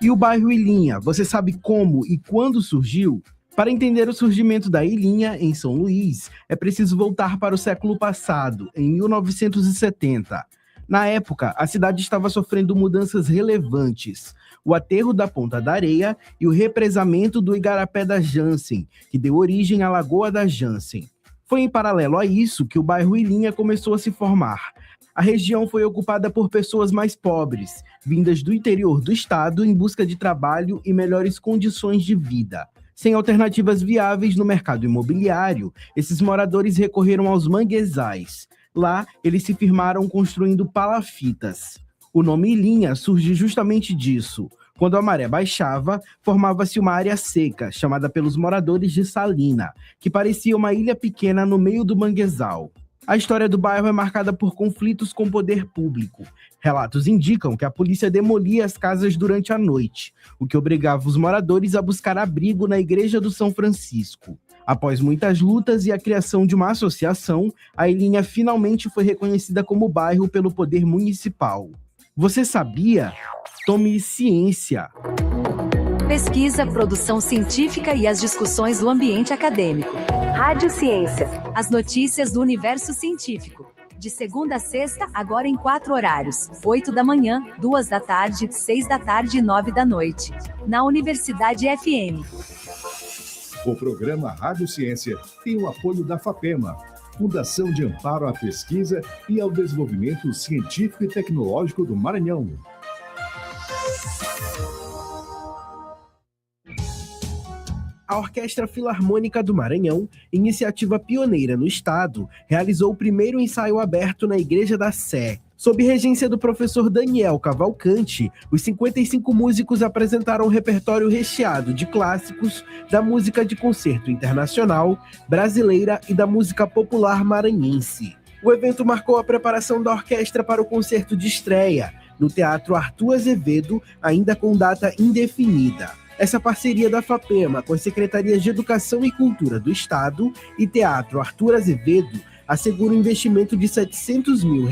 E o bairro Ilhinha, você sabe como e quando surgiu? Para entender o surgimento da Ilhinha, em São Luís, é preciso voltar para o século passado, em 1970. Na época, a cidade estava sofrendo mudanças relevantes. O aterro da Ponta da Areia e o represamento do Igarapé da Jansen, que deu origem à Lagoa da Jansen. Foi em paralelo a isso que o bairro Ilhinha começou a se formar. A região foi ocupada por pessoas mais pobres, vindas do interior do estado em busca de trabalho e melhores condições de vida. Sem alternativas viáveis no mercado imobiliário, esses moradores recorreram aos manguezais. Lá, eles se firmaram construindo palafitas. O nome Ilhinha surge justamente disso. Quando a maré baixava, formava-se uma área seca, chamada pelos moradores de Salina, que parecia uma ilha pequena no meio do manguezal. A história do bairro é marcada por conflitos com o poder público. Relatos indicam que a polícia demolia as casas durante a noite, o que obrigava os moradores a buscar abrigo na Igreja do São Francisco. Após muitas lutas e a criação de uma associação, a Ilhinha finalmente foi reconhecida como bairro pelo poder municipal. Você sabia? Tome Ciência. Pesquisa, produção científica e as discussões do ambiente acadêmico. Rádio Ciência. As notícias do universo científico. De segunda a sexta, agora em 4 horários. 8 da manhã, 2 da tarde, 6 da tarde e 9 da noite. Na Universidade FM. O programa Rádio Ciência tem o apoio da FAPEMA, Fundação de Amparo à Pesquisa e ao Desenvolvimento Científico e Tecnológico do Maranhão. A Orquestra Filarmônica do Maranhão, iniciativa pioneira no estado, realizou o primeiro ensaio aberto na Igreja da Sé. Sob regência do professor Daniel Cavalcante, os 55 músicos apresentaram um repertório recheado de clássicos da música de concerto internacional, brasileira e da música popular maranhense. O evento marcou a preparação da orquestra para o concerto de estreia, no Teatro Arthur Azevedo, ainda com data indefinida. Essa parceria da FAPEMA com as Secretarias de Educação e Cultura do Estado e Teatro Arthur Azevedo assegura um investimento de R$ 700 mil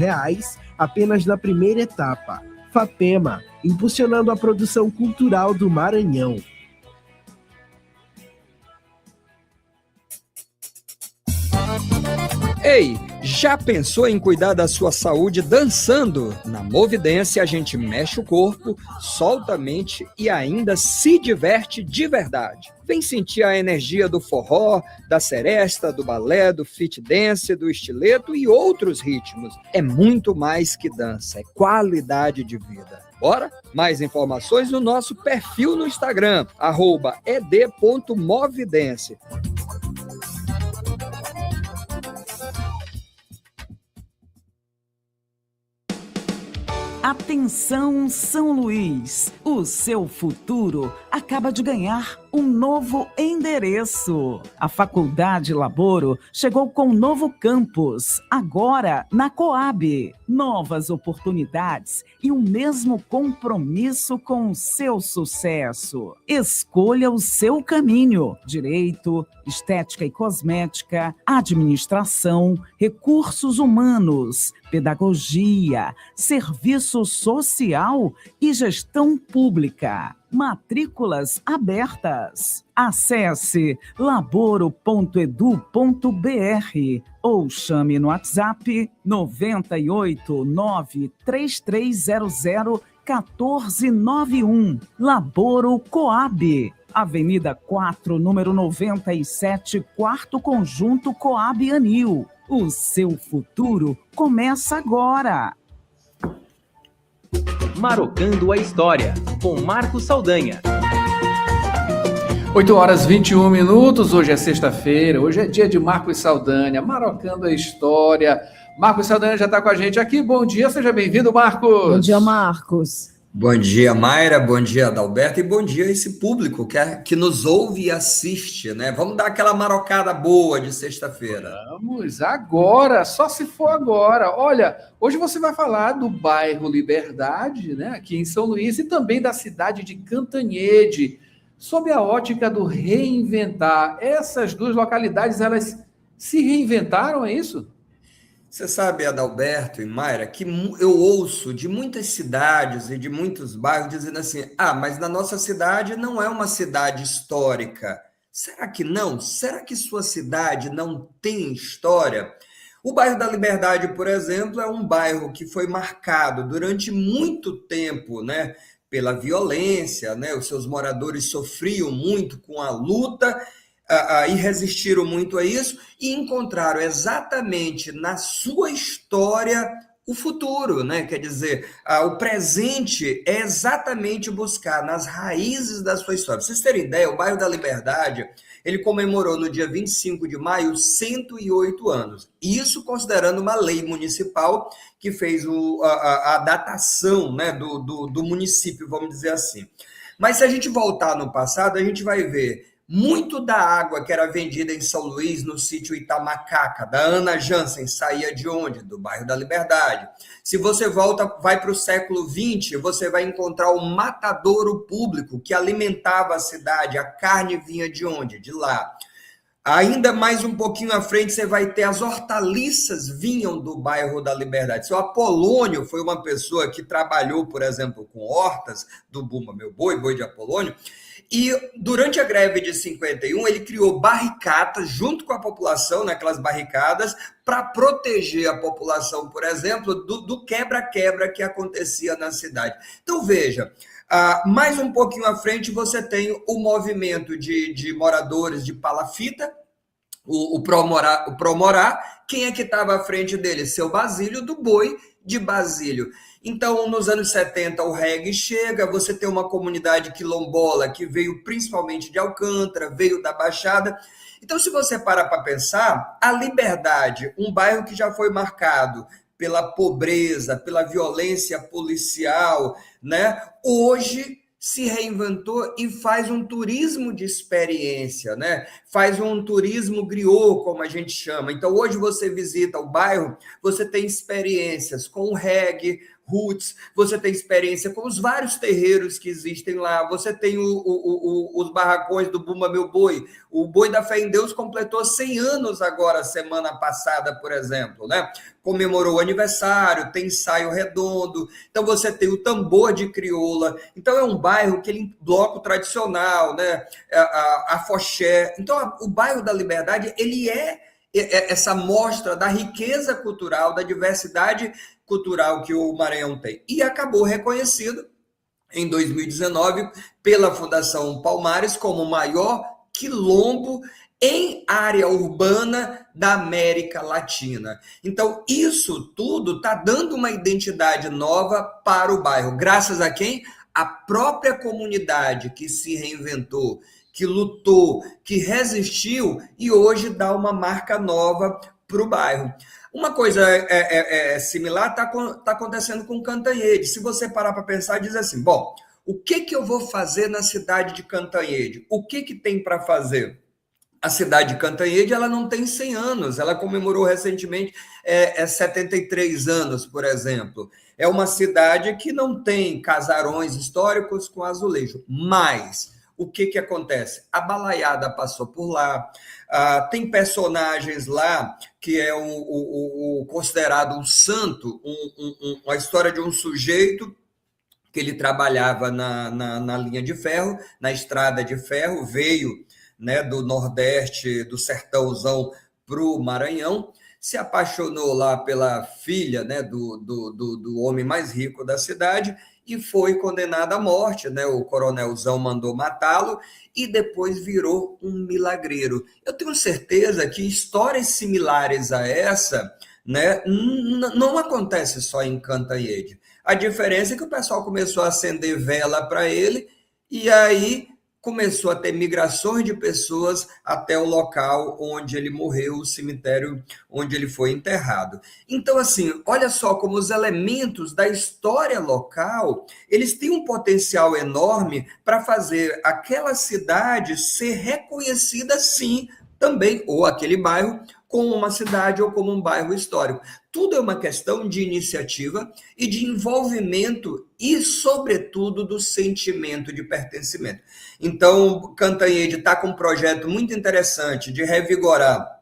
apenas na primeira etapa. FAPEMA, impulsionando a produção cultural do Maranhão. Ei, já pensou em cuidar da sua saúde dançando? Na Movidência a gente mexe o corpo, solta a mente e ainda se diverte de verdade. Vem sentir a energia do forró, da seresta, do balé, do fit dance, do estileto e outros ritmos. É muito mais que dança, é qualidade de vida. Bora? Mais informações no nosso perfil no Instagram, @ed.movidence. Atenção, São Luís! O seu futuro acaba de ganhar um novo endereço. A Faculdade Laboro chegou com um novo campus, agora na Coab. Novas oportunidades e o mesmo compromisso com o seu sucesso. Escolha o seu caminho: direito, estética e cosmética, administração, recursos humanos, pedagogia, serviço social e gestão pública. Matrículas abertas. Acesse laboro.edu.br ou chame no WhatsApp 989-3300-1491. Laboro Coab. Avenida 4, número 97, quarto conjunto Coab Anil. O seu futuro começa agora. Marocando a História, com Marcos Saldanha. 8h21, hoje é sexta-feira, hoje é dia de Marcos Saldanha, Marocando a História. Marcos Saldanha já está com a gente aqui, bom dia, seja bem-vindo, Marcos. Bom dia, Marcos. Bom dia, Mayra, bom dia, Adalberto, e bom dia a esse público que nos ouve e assiste, né? Vamos dar aquela marocada boa de sexta-feira. Vamos, agora, só se for agora. Olha, hoje você vai falar do bairro Liberdade, né, aqui em São Luís, e também da cidade de Cantanhede, sob a ótica do reinventar. Essas duas localidades, elas se reinventaram, é isso? Você sabe, Adalberto e Mayra, que eu ouço de muitas cidades e de muitos bairros dizendo assim: mas na nossa cidade não é uma cidade histórica. Será que não? Será que sua cidade não tem história? O bairro da Liberdade, por exemplo, é um bairro que foi marcado durante muito tempo, né, pela violência, né? Os seus moradores sofriam muito com a luta, e resistiram muito a isso e encontraram exatamente na sua história o futuro, né? Quer dizer, o presente é exatamente buscar nas raízes da sua história. Pra vocês terem ideia, o bairro da Liberdade, ele comemorou no dia 25 de maio 108 anos. Isso considerando uma lei municipal que fez a datação, né, do município, vamos dizer assim. Mas se a gente voltar no passado, a gente vai ver muito da água que era vendida em São Luís, no sítio Itamacaca, da Ana Jansen, saía de onde? Do bairro da Liberdade. Se você vai para o século XX, você vai encontrar o matadouro público que alimentava a cidade. A carne vinha de onde? De lá. Ainda mais um pouquinho à frente, você vai ter as hortaliças vinham do bairro da Liberdade. Seu Apolônio foi uma pessoa que trabalhou, por exemplo, com hortas do Bumba Meu Boi, Boi de Apolônio, e durante a greve de 51, ele criou barricadas junto com a população, naquelas barricadas, para proteger a população, por exemplo, do quebra-quebra que acontecia na cidade. Então, veja, mais um pouquinho à frente, você tem o movimento de moradores de Palafita, o Promorá. Quem é que estava à frente dele? Seu Basílio, do Boi de Basílio. Então, nos anos 70, o reggae chega, você tem uma comunidade quilombola que veio principalmente de Alcântara, veio da Baixada. Então, se você parar para pensar, a Liberdade, um bairro que já foi marcado pela pobreza, pela violência policial, né? Hoje se reinventou e faz um turismo de experiência, né? Faz um turismo griot, como a gente chama. Então, hoje você visita o bairro, você tem experiências com o reggae, roots, você tem experiência com os vários terreiros que existem lá, você tem os barracões do Bumba Meu Boi, o Boi da Fé em Deus completou 100 anos agora, semana passada, por exemplo, né? Comemorou o aniversário, tem ensaio redondo, então você tem o tambor de crioula, então é um bairro que ele bloco tradicional, né? A afoxé, então o bairro da Liberdade, ele é essa mostra da riqueza cultural, da diversidade cultural que o Maranhão tem. E acabou reconhecido em 2019 pela Fundação Palmares como o maior quilombo em área urbana da América Latina. Então, isso tudo está dando uma identidade nova para o bairro. Graças a quem? A própria comunidade que se reinventou, que lutou, que resistiu e hoje dá uma marca nova para o bairro. Uma coisa similar está acontecendo com Cantanhede. Se você parar para pensar, diz assim, bom, o que eu vou fazer na cidade de Cantanhede? O que tem para fazer? A cidade de Cantanhede, ela não tem 100 anos, ela comemorou recentemente 73 anos, por exemplo. É uma cidade que não tem casarões históricos com azulejo, mas o que acontece? A Balaiada passou por lá, tem personagens lá que é considerado um santo, a história de um sujeito que ele trabalhava na linha de ferro, na estrada de ferro, veio, né, do Nordeste, do sertãozão para o Maranhão, se apaixonou lá pela filha, né, do homem mais rico da cidade e foi condenado à morte, né? O coronelzão mandou matá-lo e depois virou um milagreiro. Eu tenho certeza que histórias similares a essa, né, não acontece só em Cantanhede. A diferença é que o pessoal começou a acender vela para ele e aí começou a ter migrações de pessoas até o local onde ele morreu, o cemitério onde ele foi enterrado. Então, assim, olha só como os elementos da história local, eles têm um potencial enorme para fazer aquela cidade ser reconhecida, sim, também, ou aquele bairro, como uma cidade ou como um bairro histórico. Tudo é uma questão de iniciativa e de envolvimento e, sobretudo, do sentimento de pertencimento. Então, Cantanhede está com um projeto muito interessante de revigorar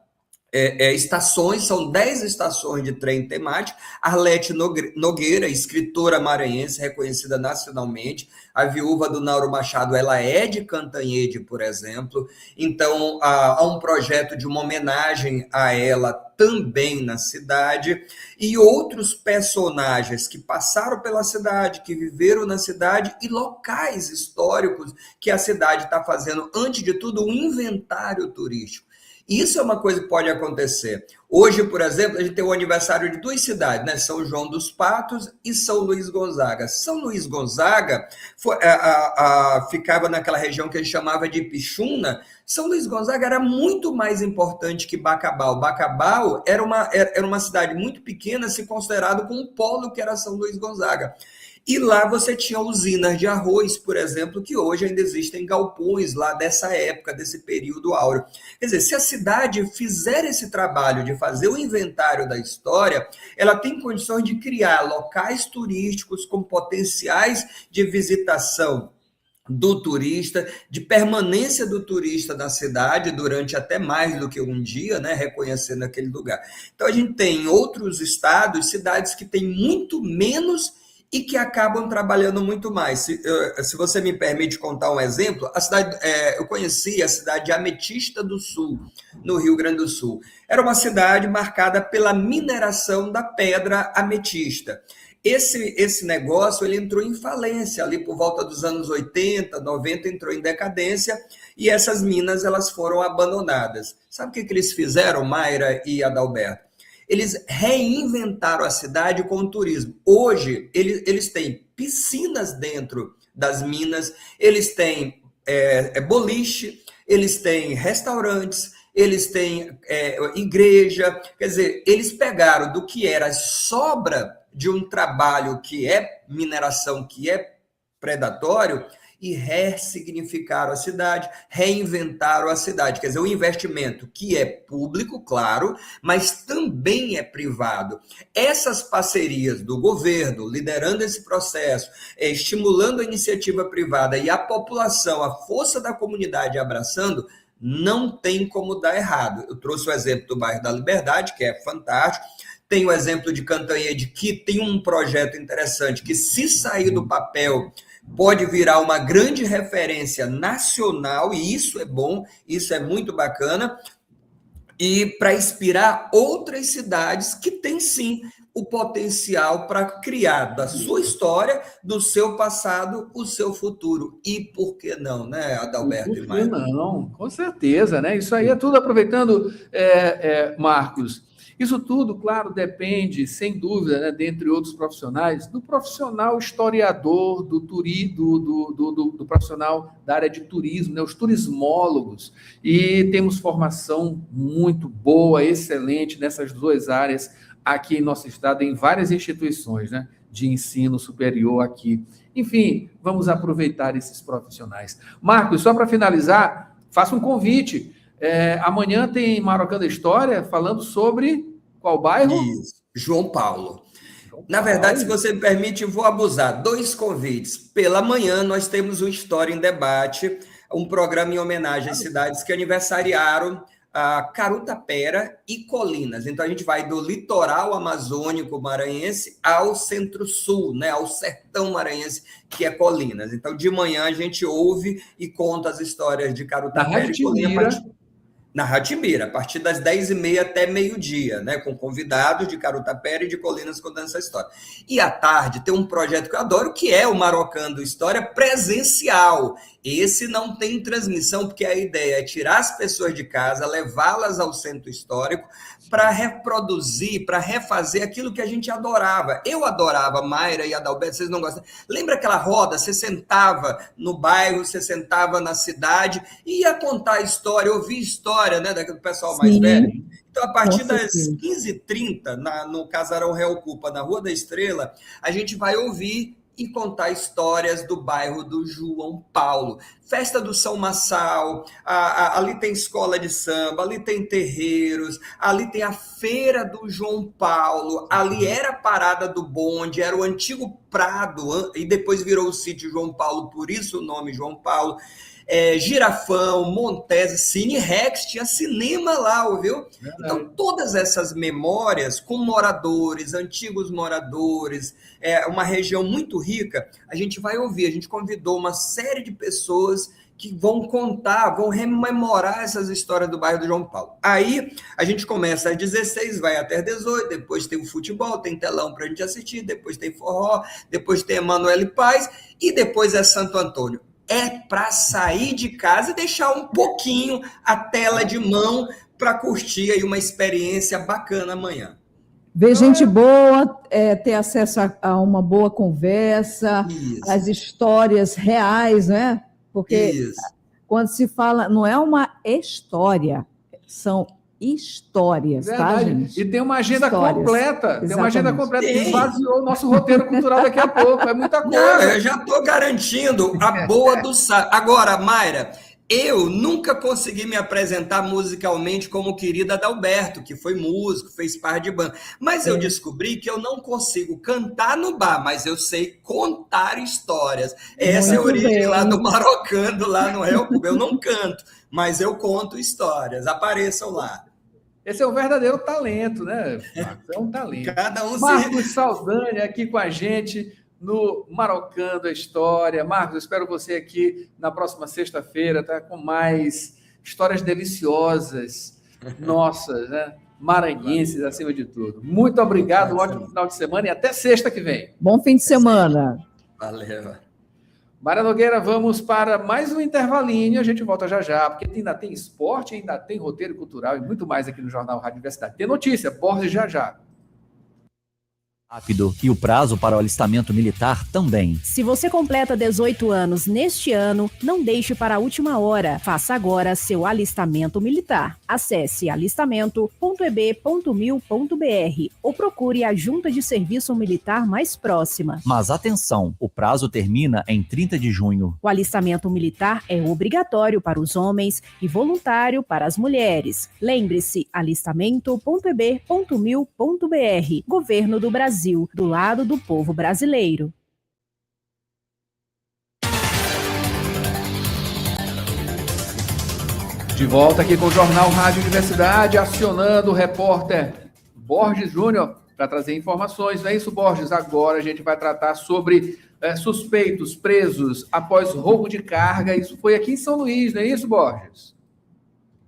estações, são 10 estações de trem temático. Arlete Nogueira, escritora maranhense, reconhecida nacionalmente, a viúva do Nauro Machado, ela é de Cantanhede, por exemplo, então há um projeto de uma homenagem a ela também na cidade, e outros personagens que passaram pela cidade, que viveram na cidade, e locais históricos que a cidade está fazendo, antes de tudo, um inventário turístico. Isso é uma coisa que pode acontecer. Hoje, por exemplo, a gente tem o aniversário de 2 cidades, né? São João dos Patos e São Luís Gonzaga. São Luís Gonzaga ficava naquela região que a gente chamava de Pixuna. São Luís Gonzaga era muito mais importante que Bacabal. Bacabal era uma cidade muito pequena, se considerado com um polo que era São Luís Gonzaga. E lá você tinha usinas de arroz, por exemplo, que hoje ainda existem galpões lá dessa época, desse período áureo. Quer dizer, se a cidade fizer esse trabalho de fazer o inventário da história, ela tem condições de criar locais turísticos com potenciais de visitação do turista, de permanência do turista na cidade durante até mais do que um dia, né, reconhecendo aquele lugar. Então a gente tem em outros estados, cidades que têm muito menos e que acabam trabalhando muito mais. Se você me permite contar um exemplo, eu conheci a cidade de Ametista do Sul, no Rio Grande do Sul. Era uma cidade marcada pela mineração da pedra ametista. Esse negócio ele entrou em falência, ali por volta dos anos 80, 90, entrou em decadência, e essas minas elas foram abandonadas. Sabe o que eles fizeram, Mayra e Adalberto? Eles reinventaram a cidade com o turismo. Hoje, eles têm piscinas dentro das minas, eles têm boliche, eles têm restaurantes, eles têm igreja. Quer dizer, eles pegaram do que era sobra de um trabalho que é mineração, que é predatório, e ressignificaram a cidade, reinventaram a cidade. Quer dizer, o investimento que é público, claro, mas também é privado. Essas parcerias do governo, liderando esse processo, estimulando a iniciativa privada e a população, a força da comunidade abraçando, não tem como dar errado. Eu trouxe o exemplo do bairro da Liberdade, que é fantástico. Tem o exemplo de Cantanhede, que tem um projeto interessante, que se sair do papel, pode virar uma grande referência nacional, e isso é bom, isso é muito bacana, e para inspirar outras cidades que têm, sim, o potencial para criar da sua história, do seu passado, o seu futuro. E por que não, né, Adalberto e Maia? Não, com certeza, né? Isso aí é tudo aproveitando, Marcos. Isso tudo, claro, depende, sem dúvida, né, dentre outros profissionais, do profissional historiador, do profissional da área de turismo, né, os turismólogos. E temos formação muito boa, excelente nessas duas áreas aqui em nosso estado, em várias instituições, né, de ensino superior aqui. Enfim, vamos aproveitar esses profissionais. Marcos, só para finalizar, faça um convite. Amanhã tem Marocando a História falando sobre qual bairro? Isso, João Paulo. Na verdade, se você me permite, vou abusar. 2 convites. Pela manhã, nós temos o História em Debate, um programa em homenagem às cidades que aniversariaram Carutapera e Colinas. Então, a gente vai do litoral amazônico maranhense ao centro-sul, né, ao sertão maranhense, que é Colinas. Então, de manhã, a gente ouve e conta as histórias de Carutapera e Colinas. Na Rádio Timbira, a partir das 10h30 até meio-dia, né, com convidados de Carutapera e de Colinas contando essa história. E à tarde tem um projeto que eu adoro, que é o Marocando História presencial. Esse não tem transmissão, porque a ideia é tirar as pessoas de casa, levá-las ao centro histórico para reproduzir, para refazer aquilo que a gente adorava. Eu adorava, Mayra e Adalberto, vocês não gostam. Lembra aquela roda? Você sentava no bairro, você sentava na cidade, ia contar história, ouvir história, né, do pessoal mais velho. Então, a partir das 15h30, no Casarão Real Cupa, na Rua da Estrela, a gente vai ouvir e contar histórias do bairro do João Paulo. Festa do São Massal, ali tem escola de samba, ali tem terreiros, ali tem a Feira do João Paulo, ali era a parada do bonde, era o antigo Prado, e depois virou o sítio João Paulo, por isso o nome João Paulo. Girafão, Montese, Cine Rex, tinha cinema lá, ouviu? Então, todas essas memórias com moradores, antigos moradores, uma região muito rica, a gente vai ouvir. A gente convidou uma série de pessoas que vão contar, vão rememorar essas histórias do bairro do João Paulo. Aí, a gente começa às 16, vai até às 18, depois tem o futebol, tem telão para a gente assistir, depois tem forró, depois tem Emanuele Paz, e depois é Santo Antônio. É para sair de casa e deixar um pouquinho a tela de mão para curtir aí uma experiência bacana amanhã. Ver gente boa, ter acesso a uma boa conversa, as histórias reais, né? Porque quando se fala, não é uma história, são histórias, tá, gente? E tem uma agenda completa. Tem uma agenda completa que esvaziou o nosso roteiro cultural daqui a pouco. É muita coisa. Não, eu já estou garantindo a boa do sábado. Agora, Mayra, eu nunca consegui me apresentar musicalmente como o querido Adalberto, que foi músico, fez par de banda. Mas eu descobri que eu não consigo cantar no bar, mas eu sei contar histórias. Essa é a origem lá do Marocando, lá no Real Cuba. Eu não canto, mas eu conto histórias. Apareçam lá. Esse é um verdadeiro talento, né, Marcos? É um talento. Cada um Marcos Saldanha aqui com a gente no Marocando a História. Marcos, eu espero você aqui na próxima sexta-feira, tá? Com mais histórias deliciosas, nossas, né? Maranhenses, acima de tudo. Muito obrigado, um ótimo final de semana e até sexta que vem. Bom fim de semana. Valeu. Mara Nogueira, vamos para mais um intervalinho, a gente volta já, porque ainda tem esporte, ainda tem roteiro cultural e muito mais aqui no Jornal Rádio Universidade. Tem notícia, Borges já. Rápido e o prazo para o alistamento militar também. Se você completa 18 anos neste ano, não deixe para a última hora. Faça agora seu alistamento militar. Acesse alistamento.eb.mil.br ou procure a junta de serviço militar mais próxima. Mas atenção, o prazo termina em 30 de junho. O alistamento militar é obrigatório para os homens e voluntário para as mulheres. Lembre-se, alistamento.eb.mil.br. Governo do Brasil, do lado do povo brasileiro. De volta aqui com o Jornal Rádio Universidade, acionando o repórter Borges Júnior para trazer informações. Não é isso, Borges? Agora a gente vai tratar sobre suspeitos presos após roubo de carga. Isso foi aqui em São Luís, não é isso, Borges?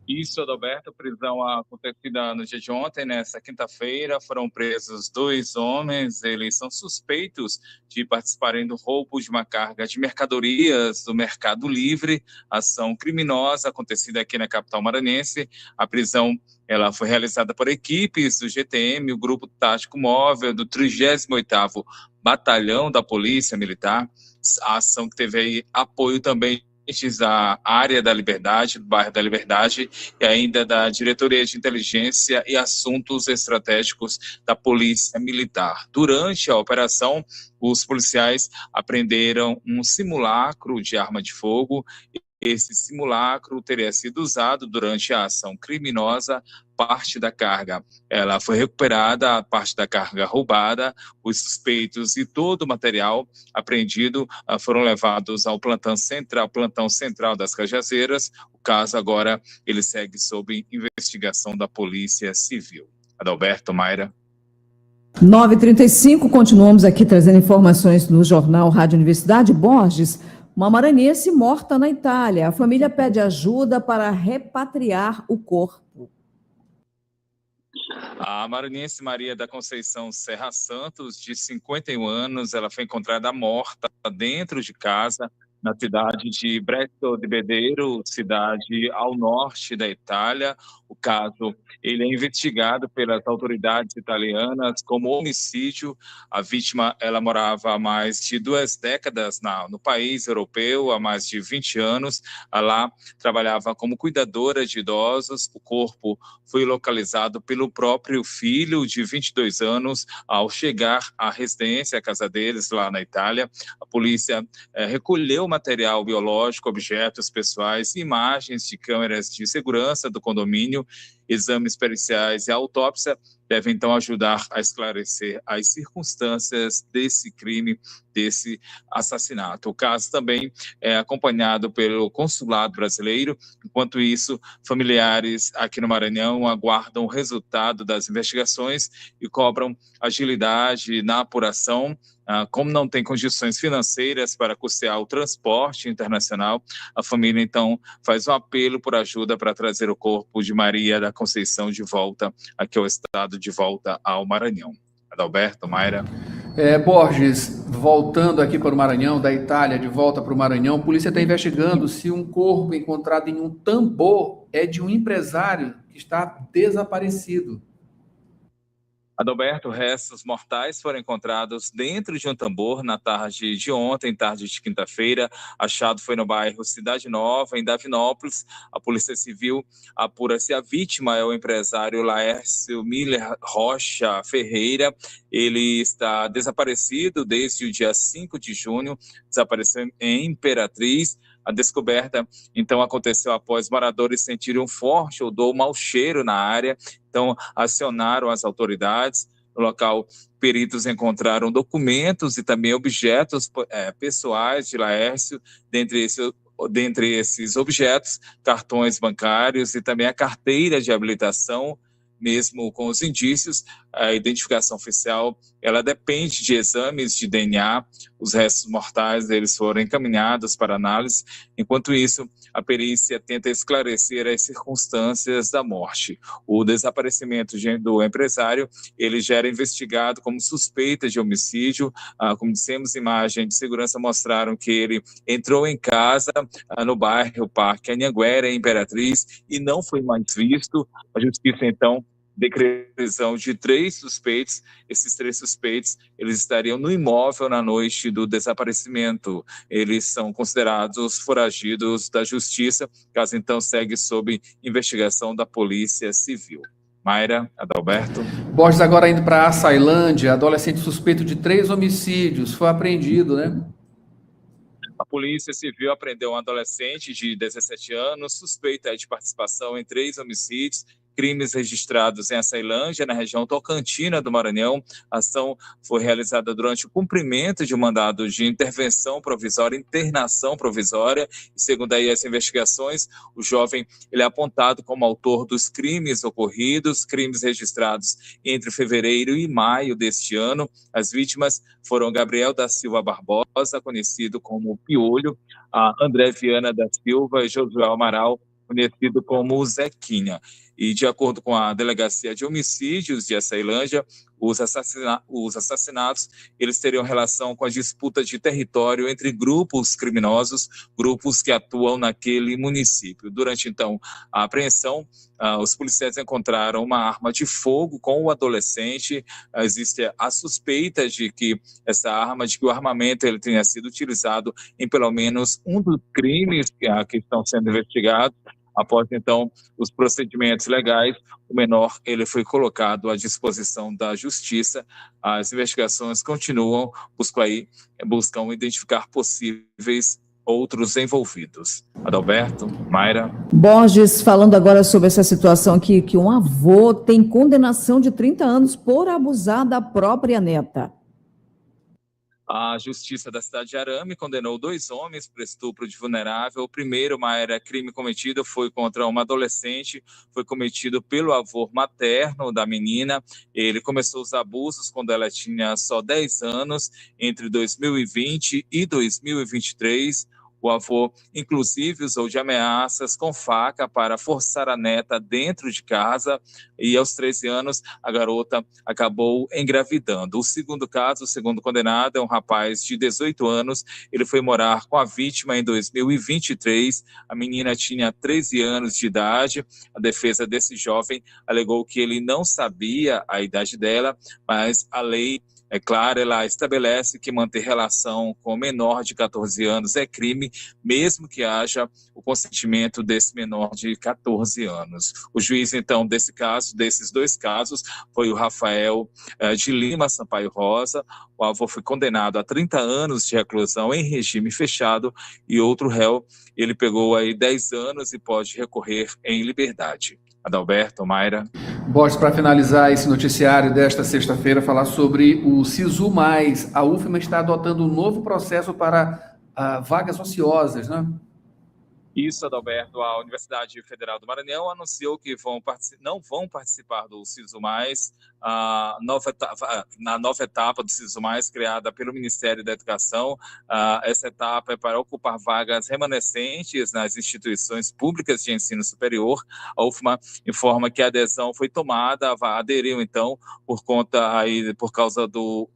Isso, Adalberto, prisão acontecida no dia de ontem, nessa quinta-feira, foram presos 2 homens, eles são suspeitos de participarem do roubo de uma carga de mercadorias do Mercado Livre, ação criminosa acontecida aqui na capital maranhense. A prisão ela foi realizada por equipes do GTM, o Grupo Tático Móvel do 38º Batalhão da Polícia Militar, a ação que teve aí apoio também da área da Liberdade, do bairro da Liberdade, e ainda da Diretoria de Inteligência e Assuntos Estratégicos da Polícia Militar. Durante a operação, os policiais apreenderam um simulacro de arma de fogo. Esse simulacro teria sido usado durante a ação criminosa. Parte da carga ela foi recuperada, a parte da carga roubada, os suspeitos e todo o material apreendido foram levados ao plantão central das Cajazeiras. O caso agora ele segue sob investigação da Polícia Civil. Adalberto, Mayra. 9h35, continuamos aqui trazendo informações no Jornal Rádio Universidade. Borges, uma maranhense morta na Itália. A família pede ajuda para repatriar o corpo. A maranhense Maria da Conceição Serra Santos, de 51 anos, ela foi encontrada morta dentro de casa, na cidade de Bresso de Bedeiro, cidade ao norte da Itália. O caso ele é investigado pelas autoridades italianas como homicídio. A vítima ela morava há mais de 2 décadas no país europeu, há mais de 20 anos. Lá trabalhava como cuidadora de idosos. O corpo foi localizado pelo próprio filho, de 22 anos, ao chegar à residência, à casa deles, lá na Itália. A polícia recolheu material biológico, objetos pessoais, imagens de câmeras de segurança do condomínio. Exames periciais e autópsia devem, então, ajudar a esclarecer as circunstâncias desse crime, desse assassinato. O caso também é acompanhado pelo consulado brasileiro. Enquanto isso, familiares aqui no Maranhão aguardam o resultado das investigações e cobram agilidade na apuração. Como não tem condições financeiras para custear o transporte internacional, a família, então, faz um apelo por ajuda para trazer o corpo de Maria da Conceição de volta aqui ao estado, de volta ao Maranhão. Adalberto, Mayra. Borges, voltando aqui para o Maranhão, da Itália, de volta para o Maranhão, a polícia está investigando se um corpo encontrado em um tambor é de um empresário que está desaparecido. Adalberto, restos mortais foram encontrados dentro de um tambor na tarde de ontem, tarde de quinta-feira. Achado foi no bairro Cidade Nova, em Davinópolis. A Polícia Civil apura se a vítima é o empresário Laércio Miller Rocha Ferreira. Ele está desaparecido desde o dia 5 de junho, desapareceu em Imperatriz. A descoberta, então, aconteceu após moradores sentirem um forte odor, mau cheiro na área. Então, acionaram as autoridades. No local, peritos encontraram documentos e também objetos pessoais de Laércio. Dentre esses objetos, cartões bancários e também a carteira de habilitação. Mesmo com os indícios, a identificação oficial ela depende de exames de DNA. Os restos mortais eles foram encaminhados para análise. Enquanto isso, a perícia tenta esclarecer as circunstâncias da morte. O desaparecimento do empresário ele já era investigado como suspeita de homicídio. Como dissemos, imagens de segurança mostraram que ele entrou em casa no bairro Parque Anhanguera, em Imperatriz, e não foi mais visto. A justiça, então, decretou a prisão de 3 suspeitos. Esses 3 suspeitos, eles estariam no imóvel na noite do desaparecimento. Eles são considerados foragidos da justiça, caso então segue sob investigação da Polícia Civil. Mayra, Adalberto. Borges, agora indo para a Açailândia, adolescente suspeito de 3 homicídios, foi apreendido, né? A Polícia Civil apreendeu um adolescente de 17 anos, suspeita de participação em 3 homicídios, crimes registrados em Açailândia, na região Tocantina do Maranhão. A ação foi realizada durante o cumprimento de um mandado de intervenção provisória, internação provisória. E segundo aí as investigações, o jovem ele é apontado como autor dos crimes ocorridos, crimes registrados entre fevereiro e maio deste ano. As vítimas foram Gabriel da Silva Barbosa, conhecido como Piolho, a André Viana da Silva e Josué Amaral, conhecido como Zequinha. E, de acordo com a Delegacia de Homicídios de Açailândia, os assassinatos eles teriam relação com a disputa de território entre grupos criminosos, grupos que atuam naquele município. Durante, então, a apreensão, os policiais encontraram uma arma de fogo com o adolescente. Existe a suspeita de que essa arma, de que o armamento ele tenha sido utilizado em pelo menos um dos crimes que estão sendo investigados. Após, então, os procedimentos legais, o menor ele foi colocado à disposição da Justiça. As investigações continuam, buscam identificar possíveis outros envolvidos. Adalberto, Mayra. Borges, falando agora sobre essa situação aqui, que um avô tem condenação de 30 anos por abusar da própria neta. A Justiça da cidade de Arame condenou 2 homens por estupro de vulnerável. O primeiro, crime cometido foi contra uma adolescente, foi cometido pelo avô materno da menina. Ele começou os abusos quando ela tinha só 10 anos, entre 2020 e 2023. O avô, inclusive, usou de ameaças com faca para forçar a neta dentro de casa e, aos 13 anos, a garota acabou engravidando. O segundo caso, o segundo condenado, é um rapaz de 18 anos. Ele foi morar com a vítima em 2023. A menina tinha 13 anos de idade. A defesa desse jovem alegou que ele não sabia a idade dela, mas a lei, é claro, ela estabelece que manter relação com menor de 14 anos é crime, mesmo que haja o consentimento desse menor de 14 anos. O juiz, então, desses 2 casos, foi o Rafael de Lima Sampaio Rosa. O avô foi condenado a 30 anos de reclusão em regime fechado e outro réu, ele pegou aí 10 anos e pode recorrer em liberdade. Adalberto, Mayra. Borges, para finalizar esse noticiário desta sexta-feira, falar sobre o SISU+. A UFMA está adotando um novo processo para vagas ociosas, né? Isso, Adalberto. A Universidade Federal do Maranhão anunciou que não vão participar do SISU+, na nova etapa do SISU+, criada pelo Ministério da Educação. Essa etapa é para ocupar vagas remanescentes nas instituições públicas de ensino superior. A UFMA informa que a adesão foi tomada, aderiu, então, por causa do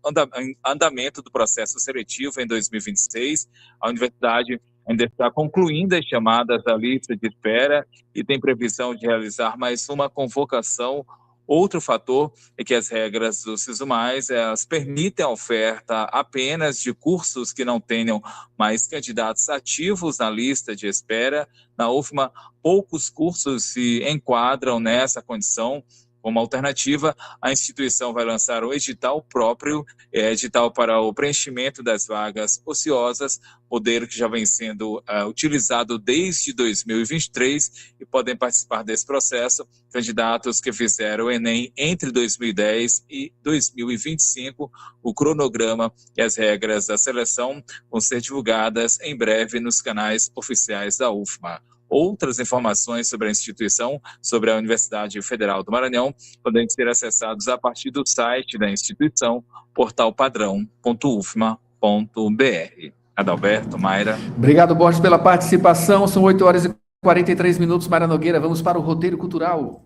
andamento do processo seletivo em 2026. A universidade ainda está concluindo as chamadas da lista de espera e tem previsão de realizar mais uma convocação. Outro fator é que as regras do SISU+, elas permitem a oferta apenas de cursos que não tenham mais candidatos ativos na lista de espera. Na UFMA, poucos cursos se enquadram nessa condição. Como alternativa, a instituição vai lançar um edital próprio, edital para o preenchimento das vagas ociosas, modelo que já vem sendo utilizado desde 2023 e podem participar desse processo candidatos que fizeram o Enem entre 2010 e 2025. O cronograma e as regras da seleção vão ser divulgadas em breve nos canais oficiais da UFMA. Outras informações sobre a instituição, sobre a Universidade Federal do Maranhão, podem ser acessados a partir do site da instituição, portalpadrão.ufma.br. Adalberto, Mayra. Obrigado, Borges, pela participação. São 8h43. Mayra Nogueira, vamos para o Roteiro Cultural.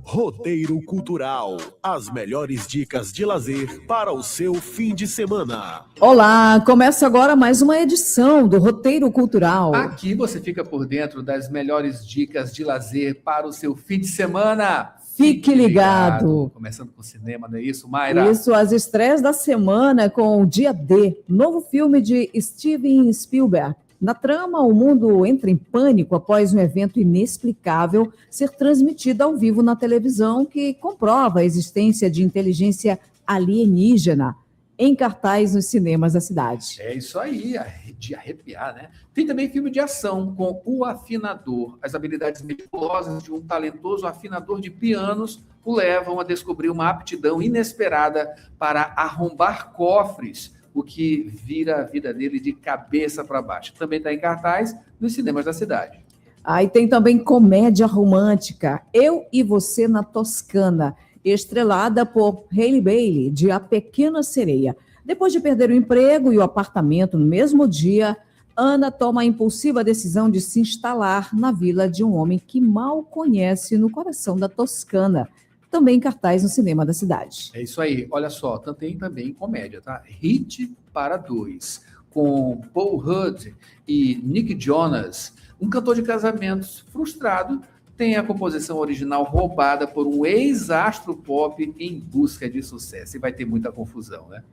Roteiro Cultural. As melhores dicas de lazer para o seu fim de semana. Olá, começa agora mais uma edição do Roteiro Cultural. Aqui você fica por dentro das melhores dicas de lazer para o seu fim de semana. Fique ligado. Começando com o cinema, não é isso, Mayra? Isso, as estreias da semana com o Dia D, novo filme de Steven Spielberg. Na trama, o mundo entra em pânico após um evento inexplicável ser transmitido ao vivo na televisão que comprova a existência de inteligência alienígena em cartaz nos cinemas da cidade. É isso aí, de arrepiar, né? Tem também filme de ação com O Afinador. As habilidades meticulosas de um talentoso afinador de pianos o levam a descobrir uma aptidão inesperada para arrombar cofres, o que vira a vida dele de cabeça para baixo. Também está em cartaz nos cinemas da cidade. Aí tem também comédia romântica, Eu e Você na Toscana, estrelada por Halle Bailey, de A Pequena Sereia. Depois de perder o emprego e o apartamento no mesmo dia, Ana toma a impulsiva decisão de se instalar na vila de um homem que mal conhece no coração da Toscana. Também em cartaz no cinema da cidade. É isso aí. Olha só, tem também comédia, tá? Hit para Dois, com Paul Rudd e Nick Jonas. Um cantor de casamentos frustrado tem a composição original roubada por um ex-astro pop em busca de sucesso. E vai ter muita confusão, né?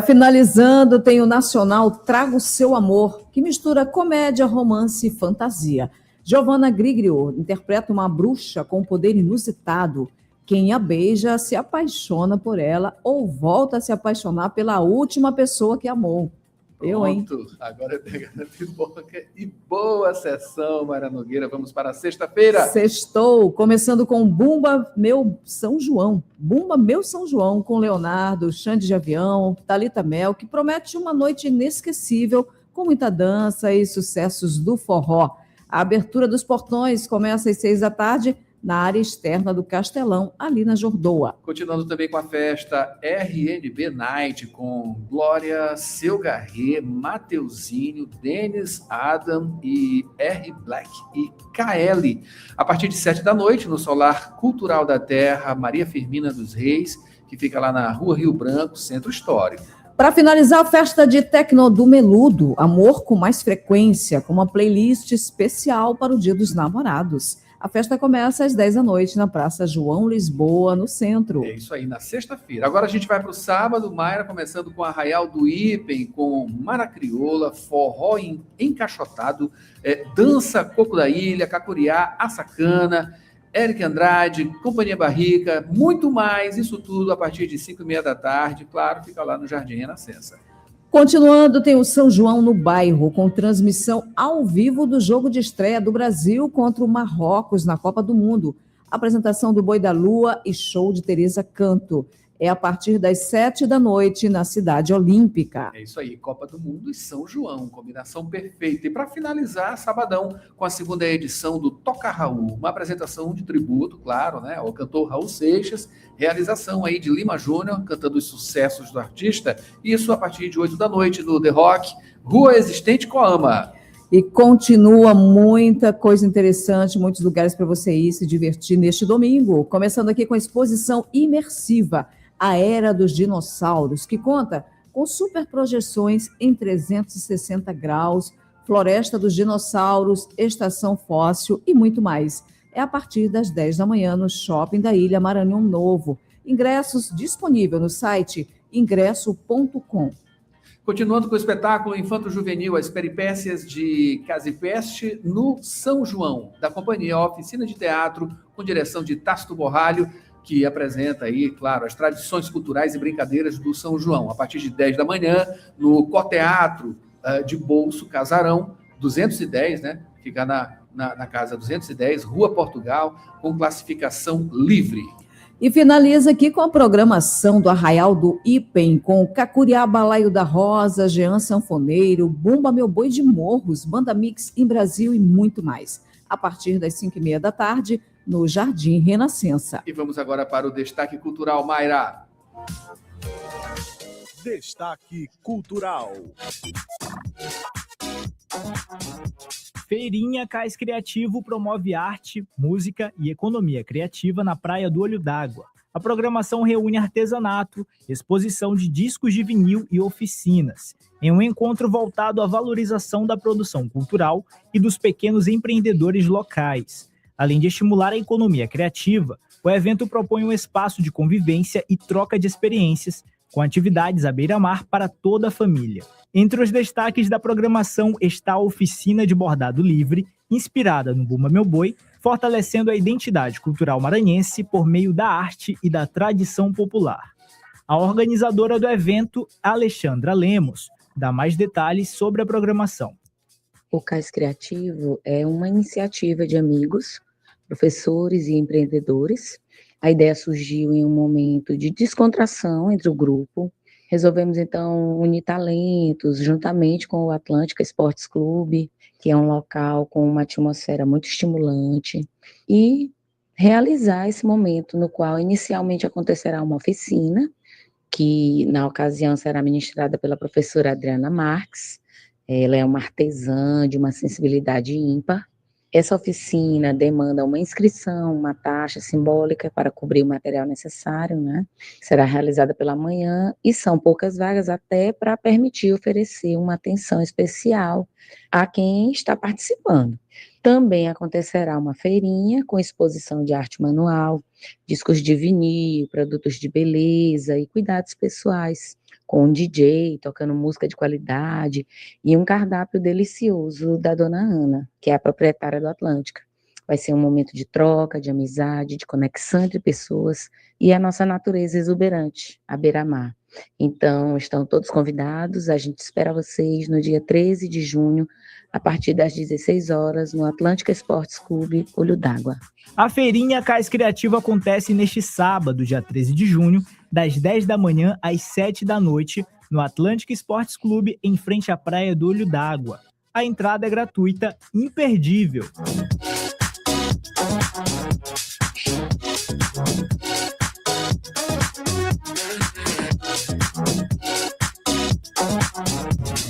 Finalizando, tem o nacional Traga o Seu Amor, que mistura comédia, romance e fantasia. Giovanna Grigrio interpreta uma bruxa com poder inusitado. Quem a beija se apaixona por ela ou volta a se apaixonar pela última pessoa que amou. Pronto, agora é pegada pipoca e boa sessão, Mayra Nogueira. Vamos para a sexta-feira. Sextou, começando com Bumba Meu São João. Bumba Meu São João, com Leonardo, Xande de Avião, Thalita Mel, que promete uma noite inesquecível, com muita dança e sucessos do forró. A abertura dos portões começa às 6 da tarde, na área externa do Castelão, ali na Jordoa. Continuando também com a festa RNB Night, com Glória, Seu Garret, Mateuzinho, Denis Adam e R. Black e KL. A partir de 7 da noite, no Solar Cultural da Terra, Maria Firmina dos Reis, que fica lá na Rua Rio Branco, Centro Histórico. Para finalizar, a festa de Tecno do Meludo, Amor com Mais Frequência, com uma playlist especial para o Dia dos Namorados. A festa começa às 10 da noite na Praça João Lisboa, no centro. É isso aí, na sexta-feira. Agora a gente vai para o sábado, Mayra, começando com Arraial do Ipen, com Maracriola, forró encaixotado, dança Coco da Ilha, Cacuriá, Assacana, Eric Andrade, Companhia Barrica, muito mais, isso tudo a partir de 5h30 da tarde. Claro, fica lá no Jardim Renascença. Continuando, tem o São João no Bairro, com transmissão ao vivo do jogo de estreia do Brasil contra o Marrocos na Copa do Mundo. Apresentação do Boi da Lua e show de Tereza Canto. É a partir das 7 da noite na Cidade Olímpica. É isso aí, Copa do Mundo e São João, combinação perfeita. E para finalizar, sabadão, com a segunda edição do Toca Raul, uma apresentação de tributo, claro, né, ao cantor Raul Seixas, realização aí de Lima Júnior, cantando os sucessos do artista, isso a partir de 8 da noite no The Rock, Rua Existente Coama. E continua muita coisa interessante, muitos lugares para você ir se divertir neste domingo. Começando aqui com a exposição imersiva, A Era dos Dinossauros, que conta com super projeções em 360 graus, Floresta dos Dinossauros, Estação Fóssil e muito mais. É a partir das 10 da manhã no Shopping da Ilha Maranhão Novo. Ingressos disponível no site ingresso.com. Continuando com o espetáculo Infanto Juvenil, as peripécias de Casipeste no São João, da companhia Oficina de Teatro, com direção de Tácito Borralho, que apresenta aí, claro, as tradições culturais e brincadeiras do São João. A partir de 10 da manhã, no Coteatro de Bolso Casarão, 210, né? Fica na casa 210, Rua Portugal, com classificação livre. E finaliza aqui com a programação do Arraial do Ipen, com Cacuriá Balaio da Rosa, Jean Sanfoneiro, Bumba Meu Boi de Morros, Banda Mix em Brasil e muito mais. A partir das 5h30 da tarde, no Jardim Renascença. E vamos agora para o Destaque Cultural, Mayra. Destaque Cultural. Feirinha Cais Criativo promove arte, música e economia criativa na Praia do Olho d'Água. A programação reúne artesanato, exposição de discos de vinil e oficinas, em um encontro voltado à valorização da produção cultural e dos pequenos empreendedores locais. Além de estimular a economia criativa, o evento propõe um espaço de convivência e troca de experiências, com atividades à beira-mar para toda a família. Entre os destaques da programação está a oficina de bordado livre, inspirada no Bumba Meu Boi, fortalecendo a identidade cultural maranhense por meio da arte e da tradição popular. A organizadora do evento, Alexandra Lemos, dá mais detalhes sobre a programação. O Cais Criativo é uma iniciativa de amigos, professores e empreendedores. A ideia surgiu em um momento de descontração entre o grupo. Resolvemos, então, unir talentos juntamente com o Atlântica Esportes Clube, que é um local com uma atmosfera muito estimulante, e realizar esse momento no qual inicialmente acontecerá uma oficina, que na ocasião será ministrada pela professora Adriana Marques. Ela é uma artesã de uma sensibilidade ímpar. Essa oficina demanda uma inscrição, uma taxa simbólica para cobrir o material necessário, né? Será realizada pela manhã e são poucas vagas até para permitir oferecer uma atenção especial a quem está participando. Também acontecerá uma feirinha com exposição de arte manual, discos de vinil, produtos de beleza e cuidados pessoais, com um DJ tocando música de qualidade e um cardápio delicioso da dona Ana, que é a proprietária do Atlântica. Vai ser um momento de troca, de amizade, de conexão entre pessoas e a nossa natureza exuberante, a beira-mar. Então, estão todos convidados, a gente espera vocês no dia 13 de junho, a partir das 16 horas, no Atlântica Esportes Clube, Olho d'Água. A feirinha Cais Criativo acontece neste sábado, dia 13 de junho, das 10 da manhã às 7 da noite, no Atlântica Esportes Clube, em frente à praia do Olho d'Água. A entrada é gratuita, imperdível.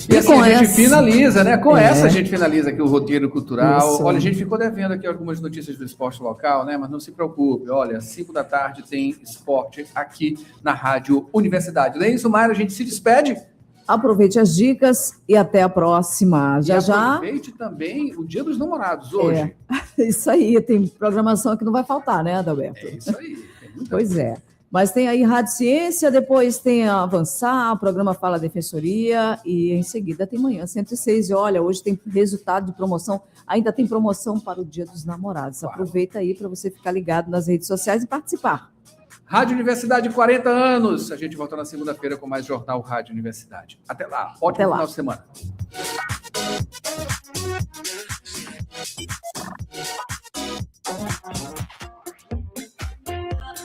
E assim a gente finaliza, né? Com essa a gente finaliza aqui o roteiro cultural. Isso. Olha, a gente ficou devendo aqui algumas notícias do esporte local, né? Mas não se preocupe. Olha, 5 da tarde tem esporte aqui na Rádio Universidade. Não é isso, Mayra? A gente se despede. Aproveite as dicas e até a próxima. Já. Aproveite também o Dia dos Namorados hoje. Isso aí, tem programação que não vai faltar, né, Adalberto? É isso aí. Pois é. Mas tem aí Rádio Ciência, depois tem a Avançar, o programa Fala Defensoria e em seguida tem Manhã 106. E olha, hoje tem resultado de promoção, ainda tem promoção para o Dia dos Namorados. Claro. Aproveita aí para você ficar ligado nas redes sociais e participar. Rádio Universidade, 40 anos. A gente volta na segunda-feira com mais Jornal Rádio Universidade. Até lá. Ótimo final de semana.